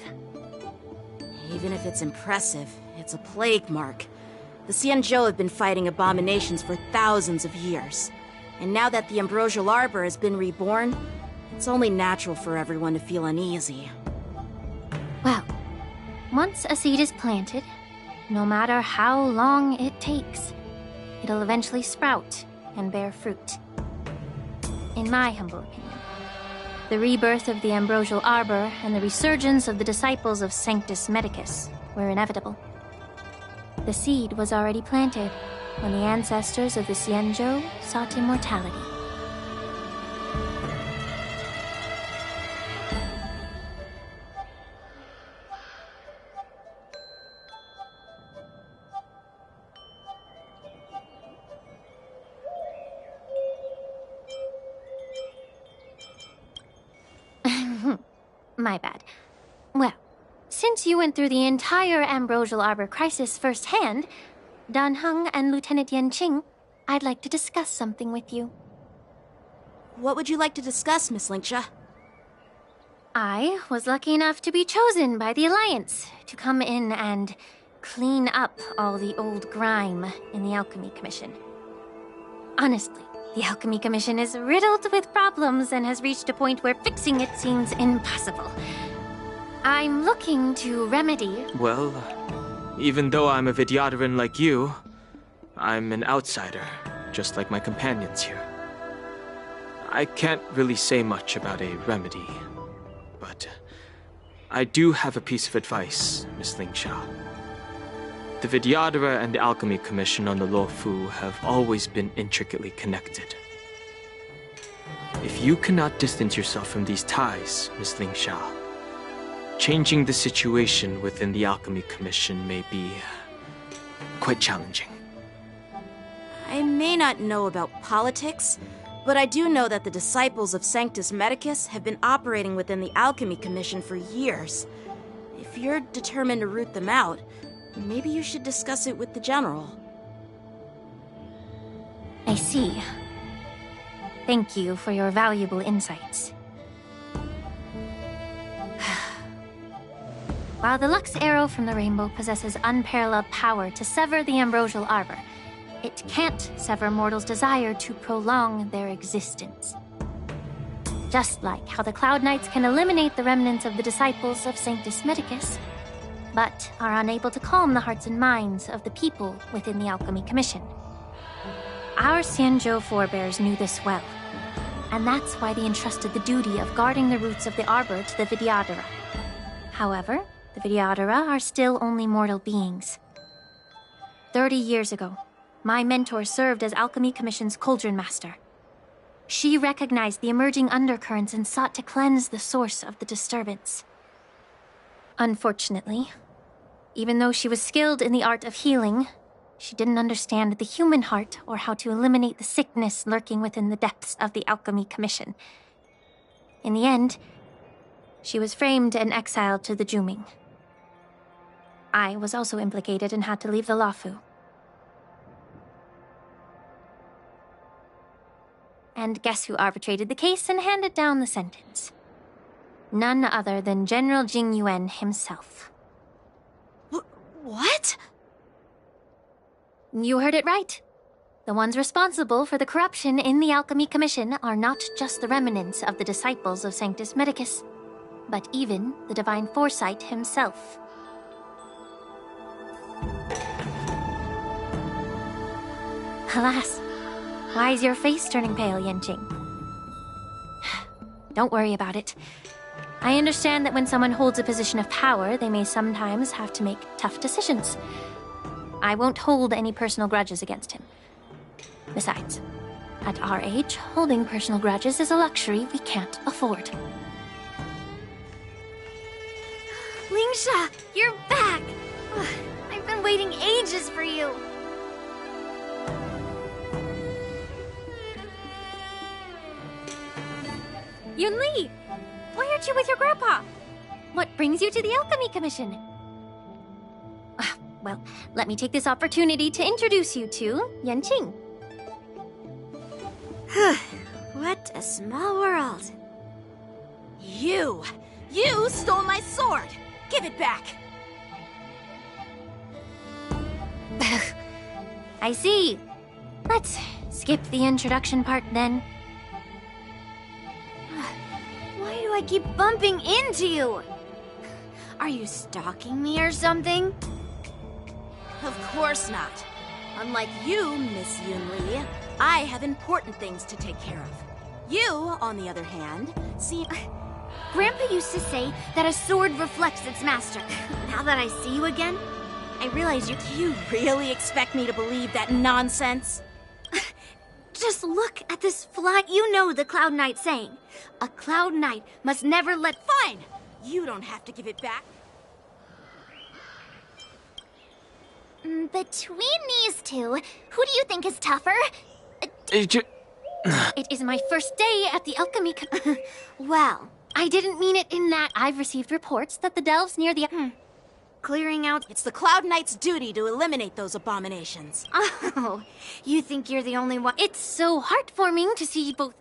Even if it's impressive, it's a plague mark. The Xianzhou have been fighting abominations for thousands of years. And now that the ambrosial arbor has been reborn, it's only natural for everyone to feel uneasy. Well, once a seed is planted, no matter how long it takes, it'll eventually sprout and bear fruit. In my humble opinion, the rebirth of the ambrosial arbor and the resurgence of the disciples of Sanctus Medicus were inevitable. The seed was already planted when the ancestors of the Xianzhou sought immortality. My bad. Well, since you went through the entire ambrosial arbor crisis firsthand, Dan Heng and Lieutenant Yanqing, I'd like to discuss something with you. What would you like to discuss, Miss Linksha? I was lucky enough to be chosen by the Alliance to come in and clean up all the old grime in the Alchemy Commission. Honestly, the Alchemy Commission is riddled with problems and has reached a point where fixing it seems impossible. I'm looking to remedy... Well, even though I'm a Vidyadharan like you, I'm an outsider, just like my companions here. I can't really say much about a remedy, but I do have a piece of advice, Miss Linksha. The Vidyadhara and the Alchemy Commission on the Luofu have always been intricately connected. If you cannot distance yourself from these ties, Miss Linksha, changing the situation within the Alchemy Commission may be quite challenging. I may not know about politics, But I do know that the disciples of Sanctus Medicus have been operating within the Alchemy Commission for years. If you're determined to root them out, maybe you should discuss it with the General. I see. Thank you for your valuable insights. While the Lux Arrow from the Rainbow possesses unparalleled power to sever the Ambrosial Arbor, it can't sever mortals' desire to prolong their existence. Just like how the Cloud Knights can eliminate the remnants of the disciples of Sanctus Medicus, but are unable to calm the hearts and minds of the people within the Alchemy Commission. Our Xianzhou forebears knew this well, and that's why they entrusted the duty of guarding the roots of the Arbor to the Vidyadhara. However, the Vidyadhara are still only mortal beings. 30 years ago, my mentor served as Alchemy Commission's Cauldron Master. She recognized the emerging undercurrents and sought to cleanse the source of the disturbance. Unfortunately, even though she was skilled in the art of healing, she didn't understand the human heart or how to eliminate the sickness lurking within the depths of the Alchemy Commission. In the end, she was framed and exiled to the Juming. I was also implicated and had to leave the Luofu. And guess who arbitrated the case and handed down the sentence? None other than General Jing Yuan himself. What? You heard it right. The ones responsible for the corruption in the Alchemy Commission are not just the remnants of the disciples of Sanctus Medicus, but even the Divine Foresight himself. Alas, why is your face turning pale, Yanqing? Don't worry about it. I understand that when someone holds a position of power, they may sometimes have to make tough decisions. I won't hold any personal grudges against him. Besides, at our age, holding personal grudges is a luxury we can't afford. Lingsha, you're back! I've been waiting ages for you. Yunli! Why aren't you with your grandpa? What brings you to the Alchemy Commission? Well, let me take this opportunity to introduce you to Yanqing. What a small world. You stole my sword! Give it back! I see. Let's skip the introduction part then. Why do I keep bumping into you? Are you stalking me or something? Of course not. Unlike you, Miss Yunli, I have important things to take care of. You, on the other hand, seem... Grandpa used to say that a sword reflects its master. Now that I see you again, I realize you really expect me to believe that nonsense? Just look at this flag. You know the Cloud Knight saying. A Cloud Knight must never let... Fine! You don't have to give it back. Between these two, who do you think is tougher? It is my first day at the Alchemy Well, I didn't mean it in that. I've received reports that the delves near the... Clearing out... It's the Cloud Knight's duty to eliminate those abominations. Oh, you think you're the only one... It's so heartwarming to see you both...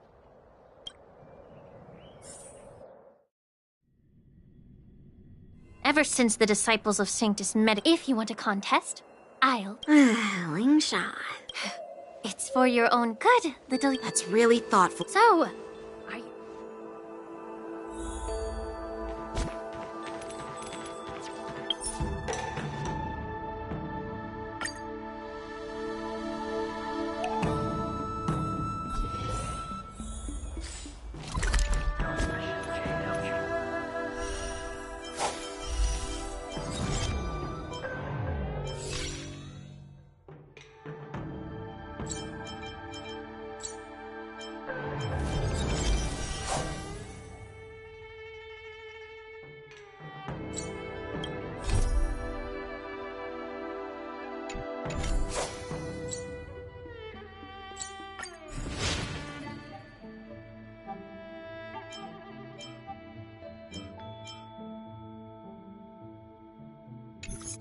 Ever since the disciples of Sanctus Medicus, if you want a contest, I'll... Lingsha. It's for your own good, little... That's really thoughtful. So, are you...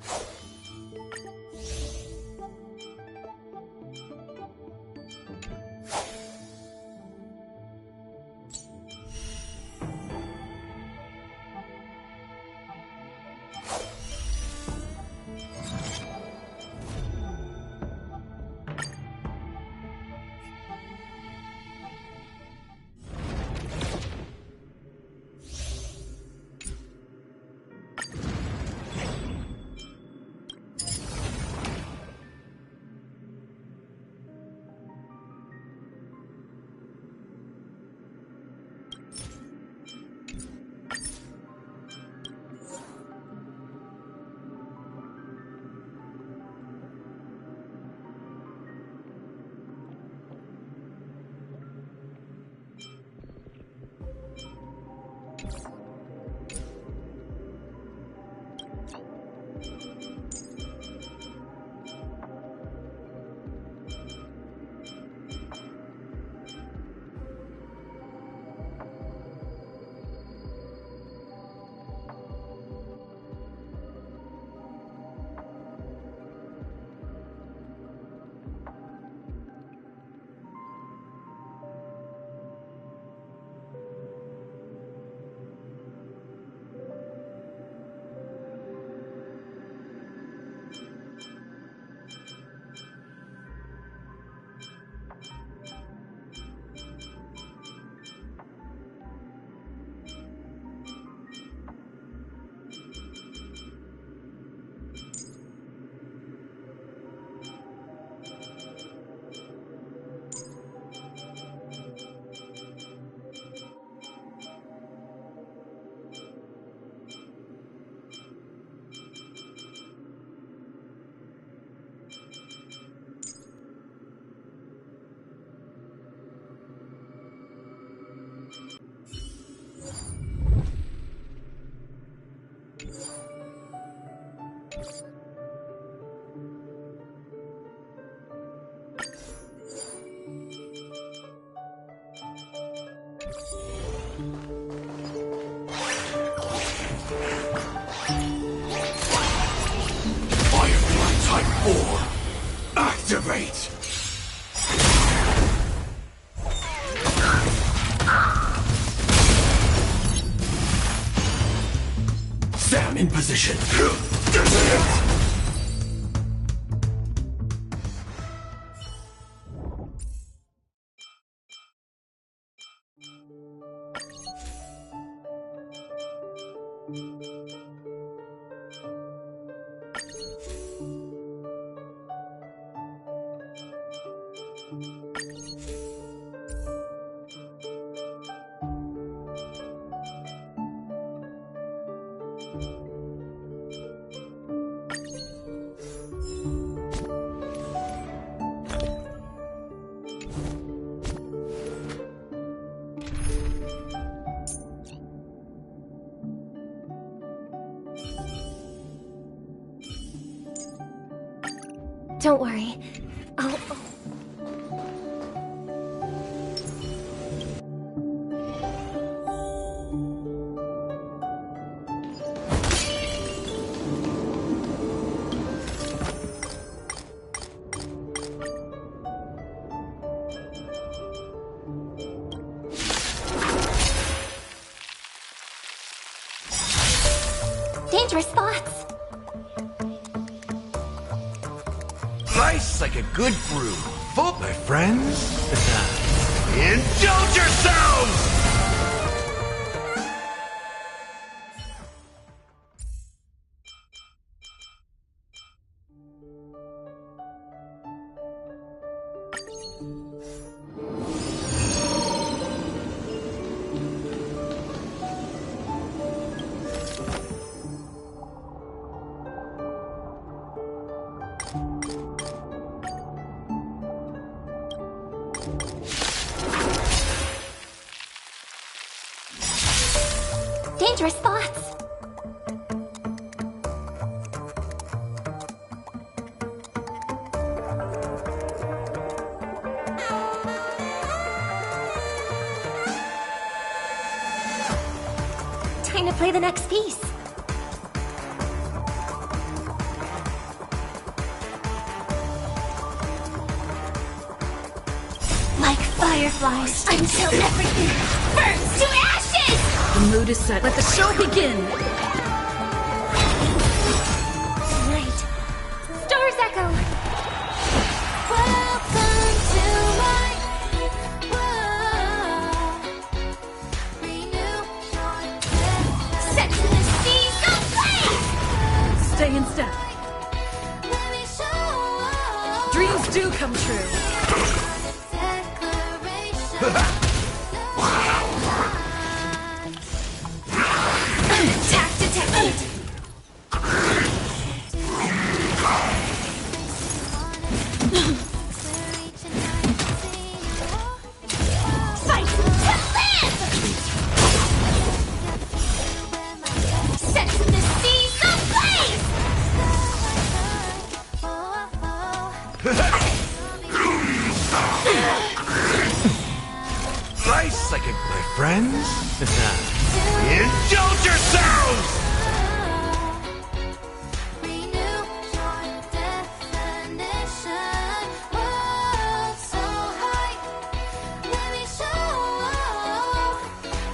Thanks. Activate! Sam in position. Don't worry. Dangerous thoughts! Nice like a good brew. Vote, my friends. Indulge yourselves! Dangerous thoughts! Time to play the next piece. Fireflies until everything burns to ashes! The mood is set. Let the show begin! Tonight, Stars Echo! Welcome to my world. Renew your death. Set to the seas of blaze! Stay in step. Let me show Dreams do come true. Attack detected! Fight to live! Set to the seas of blaze! Nice second, my friends. Indulge yourselves! Renew your definition. World so high. Let me show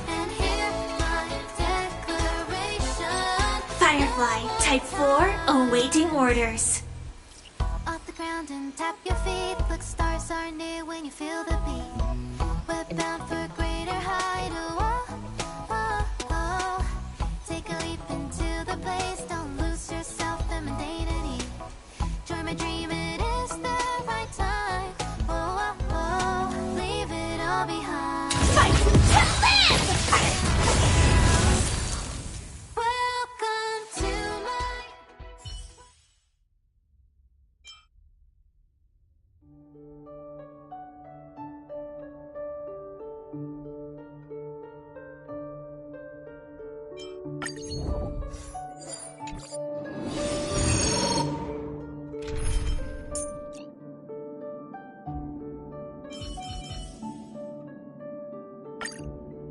and hear my declaration. Firefly, Type 4, awaiting orders. Off the ground and tap your feet. Look, stars are near when you feel the beat. We're bound for greater height. Take a leap into the blaze. Don't lose yourself in mundanity. Join my dream, it is the right time. Leave it all behind. Fight to live! Welcome to my...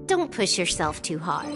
Don't push yourself too hard.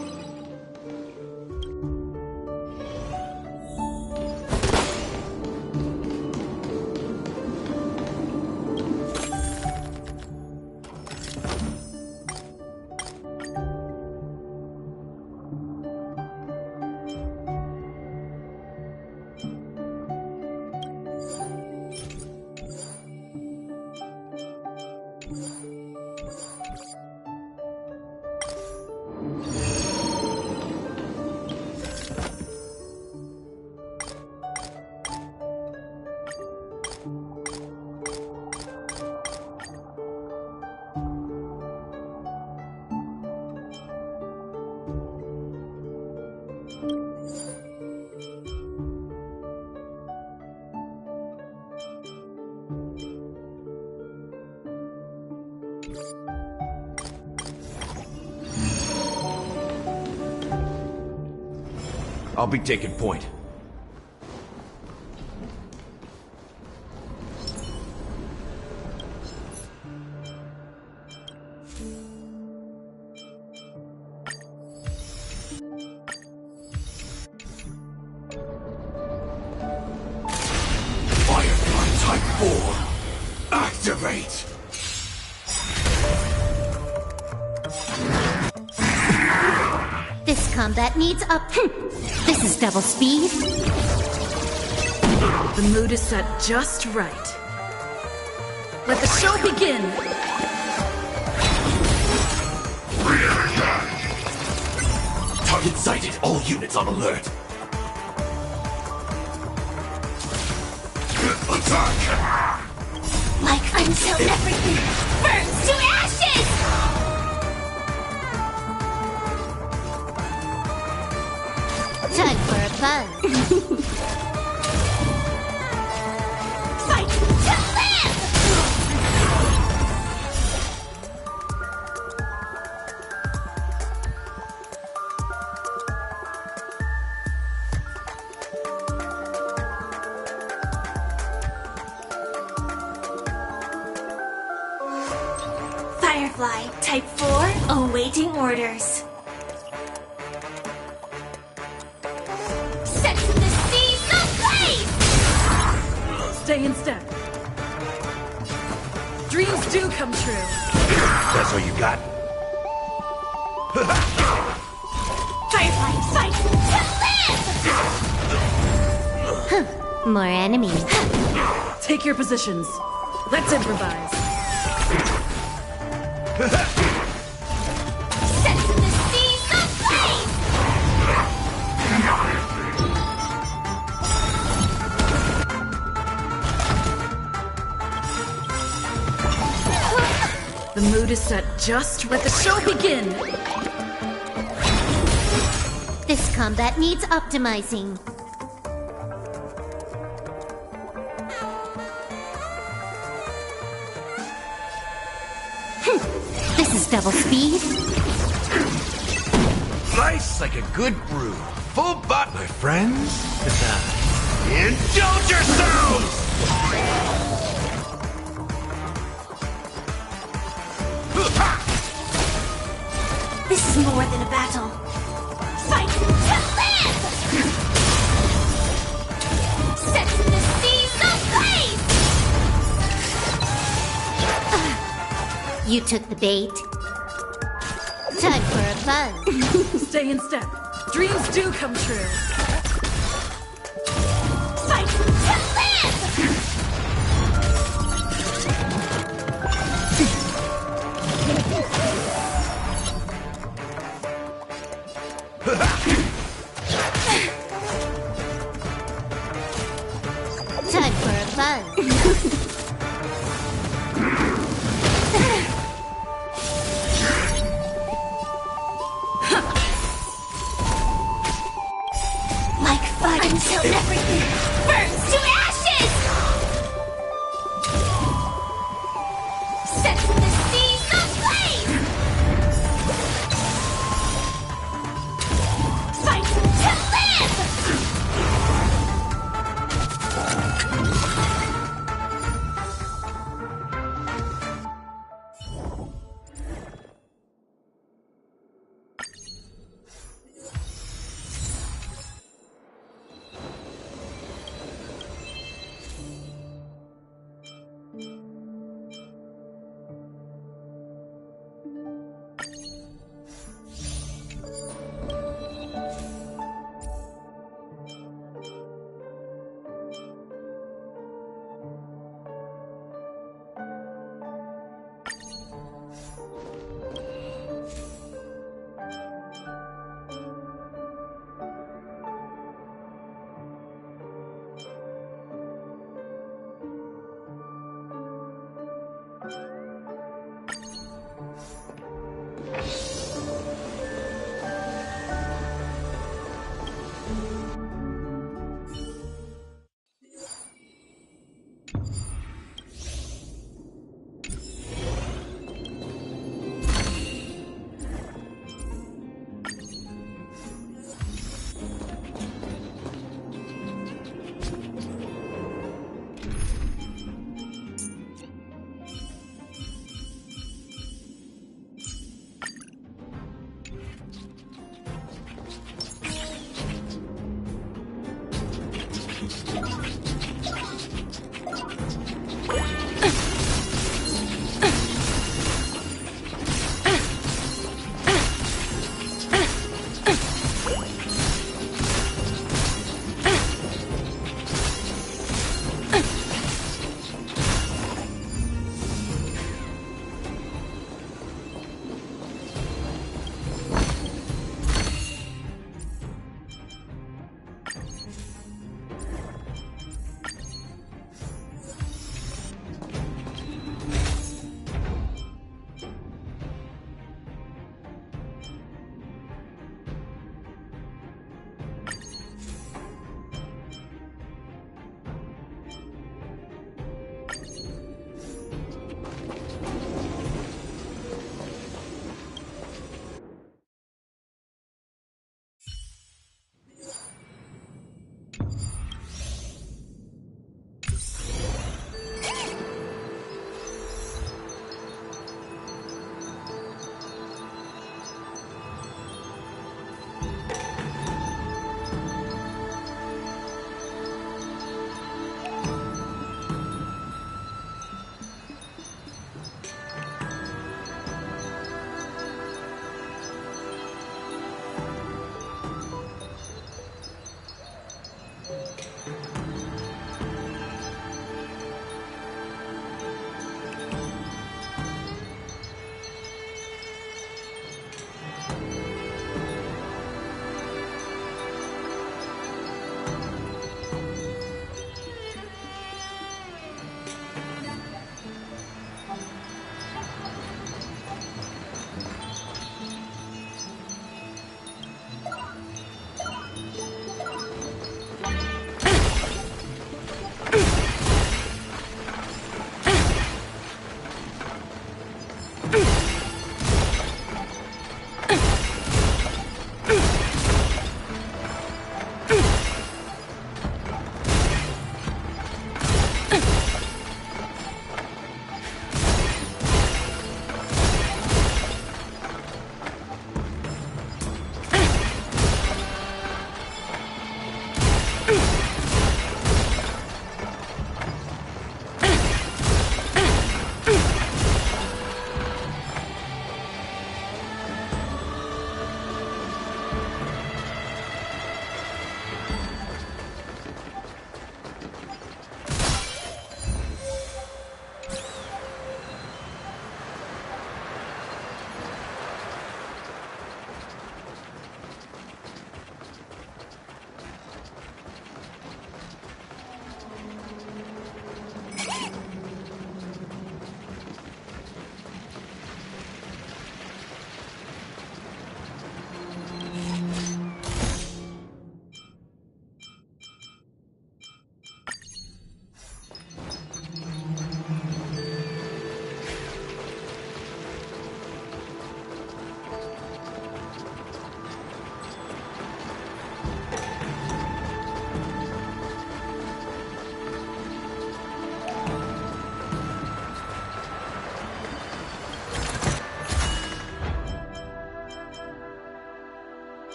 I'll be taking point. Firefly Type 4, activate! This combat needs up. This is double speed. The mood is set just right. Let the show begin! Target sighted, all units on alert. Attack! Like until everything burns to ashes! Time for a buzz. Fight to live! Firefly, Type 4, awaiting orders. Set to the seas of blaze! Stay in step. Dreams do come true. That's all you got? Firefly, fight! To live! More enemies. Take your positions. Let's improvise. Set to the seas of flame! The mood is set. Just let the show begin. This combat needs optimizing. This is double speed. Nice like a good brew. Full bot, my friends. Indulge yourselves! This is more than a battle. Fight to live! Set to the seas of blaze! You took the bait. Time for a fun. Stay in step. Dreams do come true. Fight to live! Time for a fun. Like fun until everything burns to ashes! Set to the seas of flame! Fight to live!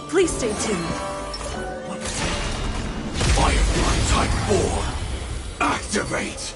Please stay tuned. Firefly Type 4, activate!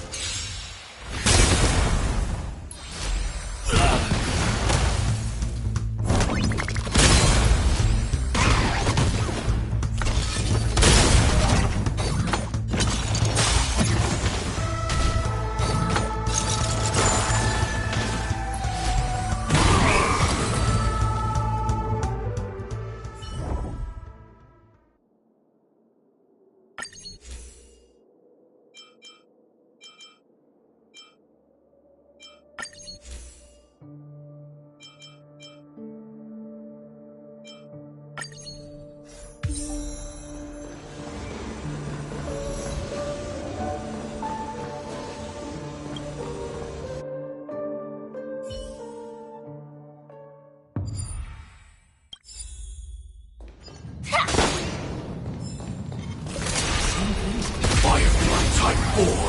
Firefly Type 4,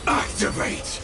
activate!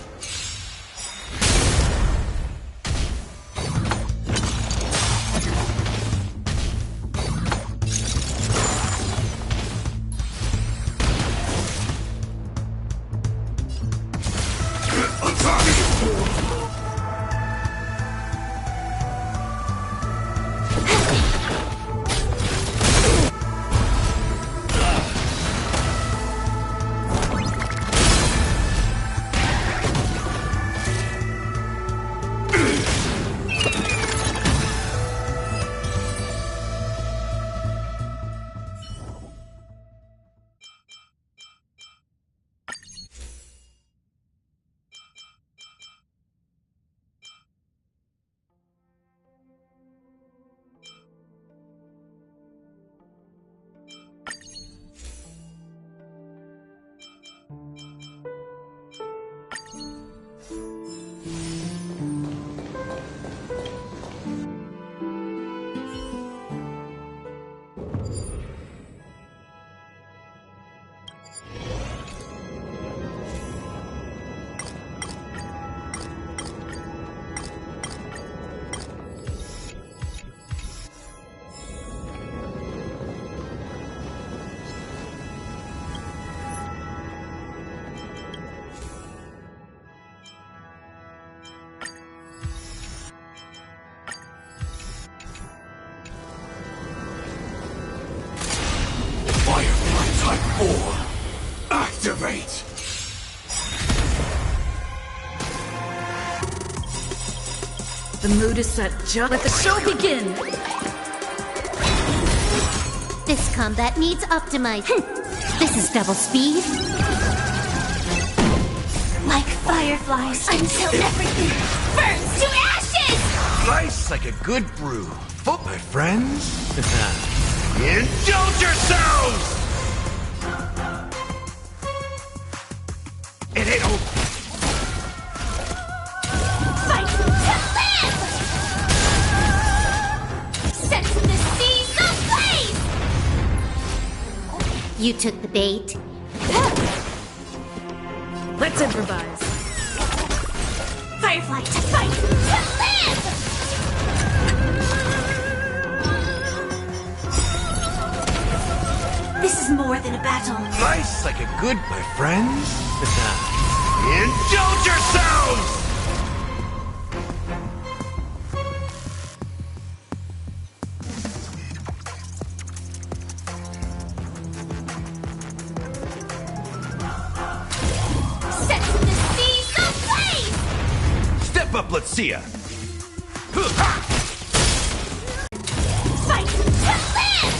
Type 4, activate! The mood is set. Just let the show begin! This combat needs optimizing. This is double speed. Like fireflies until everything burns to ashes! Nice like a good brew. Fuck, my friends. Indulge yourselves! It ain't over. Fight to live! Set the seas ablaze! You took the bait. Let's improvise. Firefly to fight to live! This is more than a battle. Nice like a good, my friends. Indulge yourselves! Set the seas ablaze! Step up, let's see ya. Fight to live!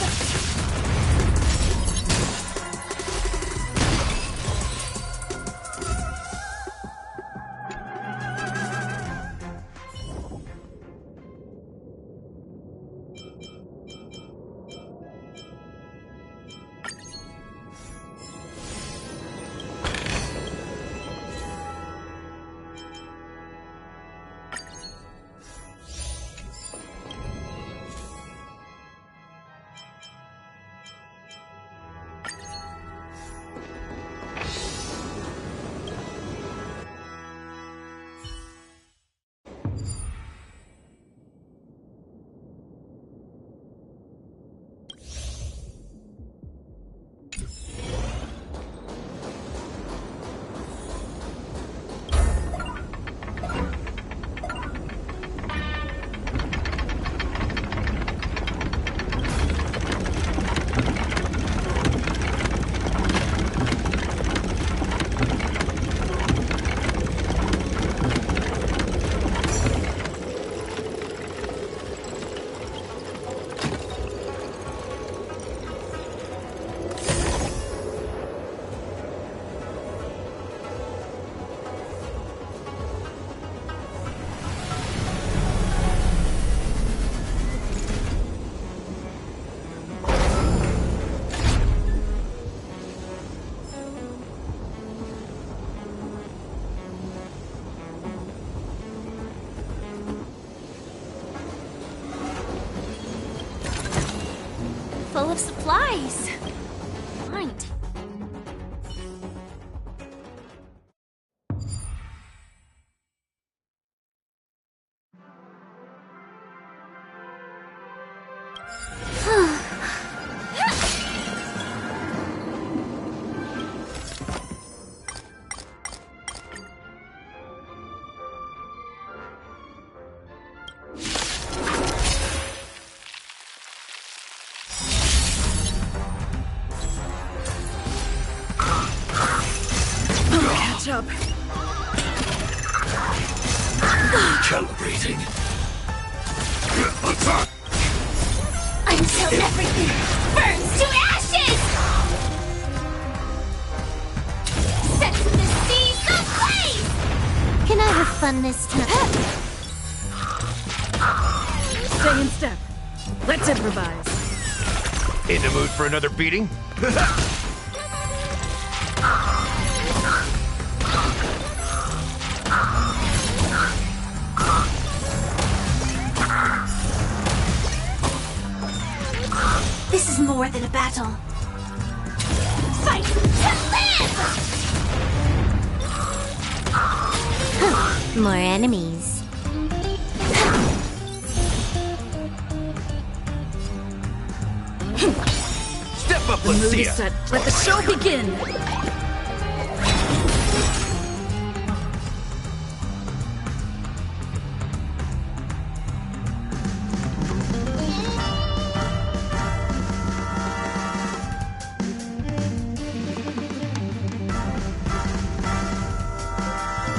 supplies. Mind. Up. Calibrating. Until everything burns to ashes! Set the seas ablaze! Can I have fun this time? Stay in step. Let's improvise. In the mood for another beating? This is more than a battle. Fight to live! More enemies. Step up, let's see ya. Set. Let the show begin.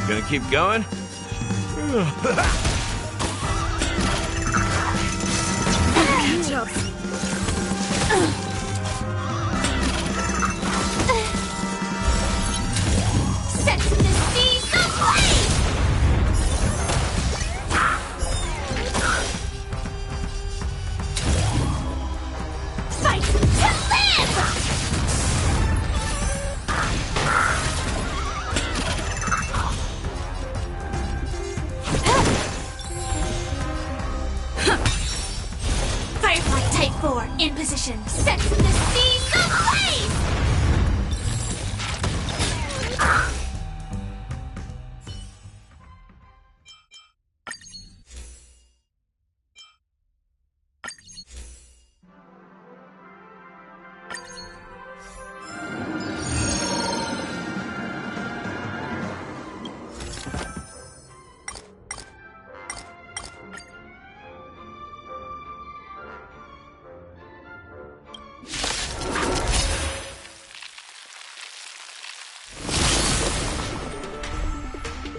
Gonna keep going? Catch up. Set the seas ablaze! Fight to live! Firefly Type 4 in position. Set the seas ablaze!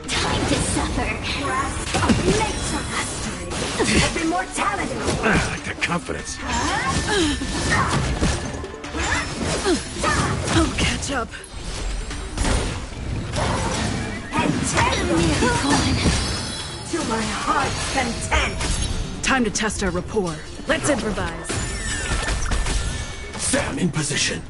Time to suffer. Grasp of nature mastery. Of immortality. I like that confidence. Oh, catch up. And tell me to my heart's content. Time to test our rapport. Let's improvise. Sam in position.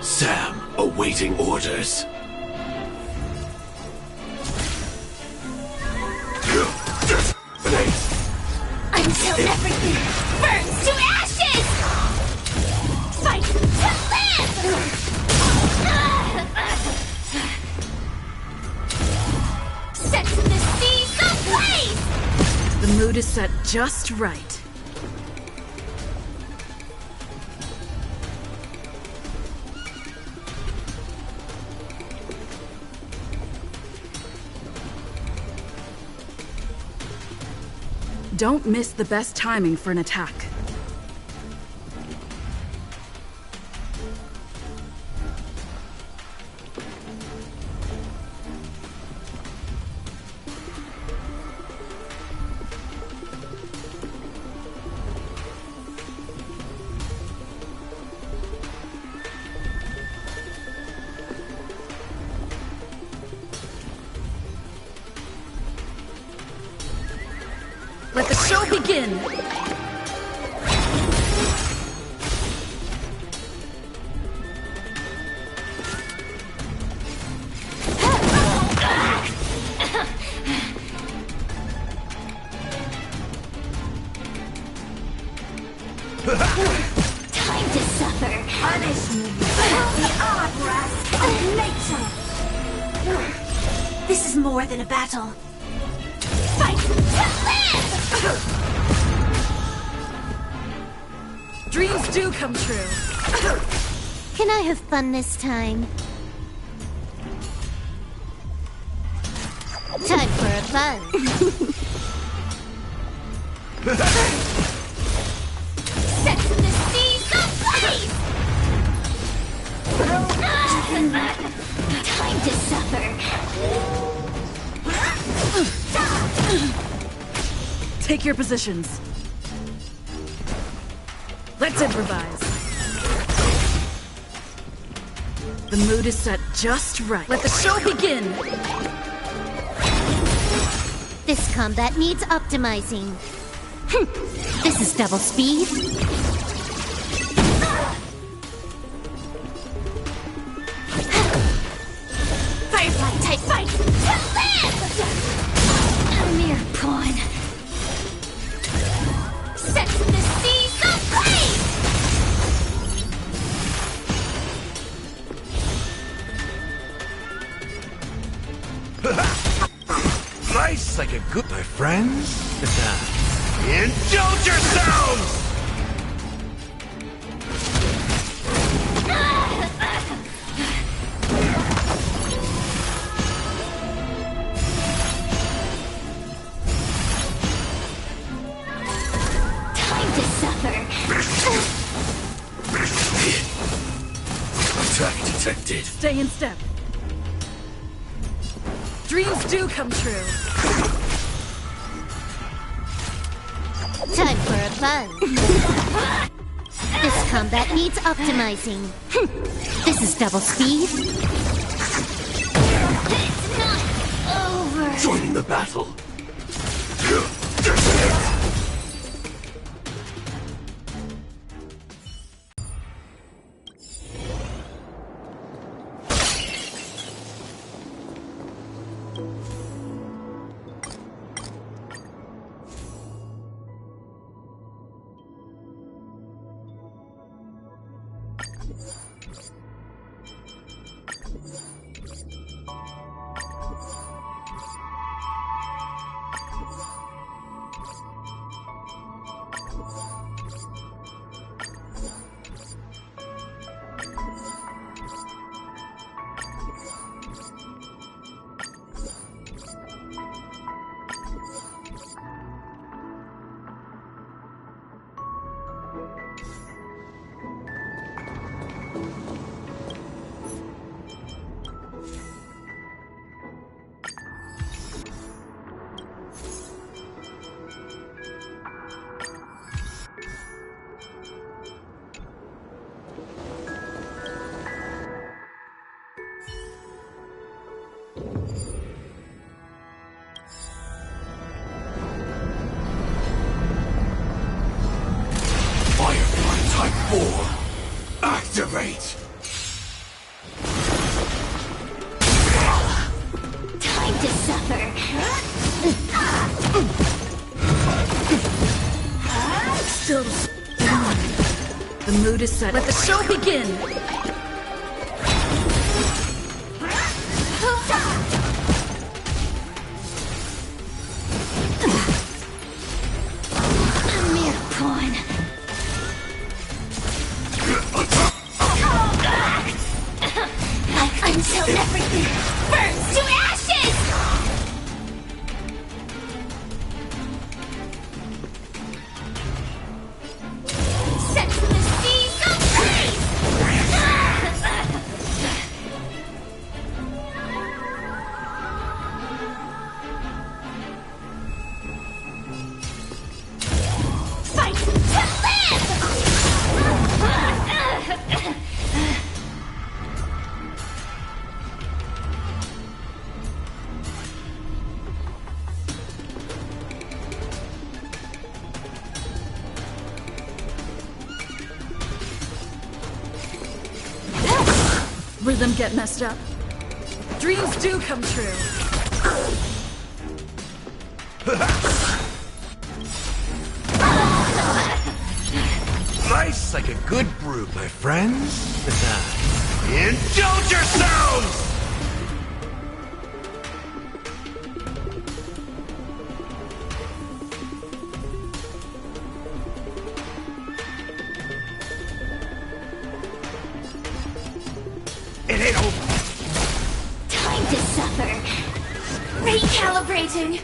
Sam awaiting orders. Until everything burns to ashes! Fight to live! Set the seas ablaze! The mood is set just right. Don't miss the best timing for an attack. Let the show begin! Time to suffer. Punish me. The armrest of nature. This is more than a battle. Fight to live! Dreams do come true. Can I have fun this time? Time for a fun. Set in the seas of blaze! Time to suffer. Take your positions. Let's improvise. The mood is set just right. Let the show begin! This combat needs optimizing. This is double speed. Firefly type fight to live! A mere pawn. Set in the seas of blaze! Nice like a good, my friends. Indulge yourselves! Time to suffer. Attack detected. Stay in step. Dreams do come true. Time for a fun. This combat needs optimizing. This is double speed. It's not over. Join the battle. Activate! Time to suffer. Still. The mood is set. Let the show begin! A mere pawn. Until everything burns to ashes! Set to the seas of blaze! Fight to live! Rhythm get messed up. Dreams do come true. like a good brew, my friends. Indulge yourselves! It ain't over. Time to suffer. Recalibrating.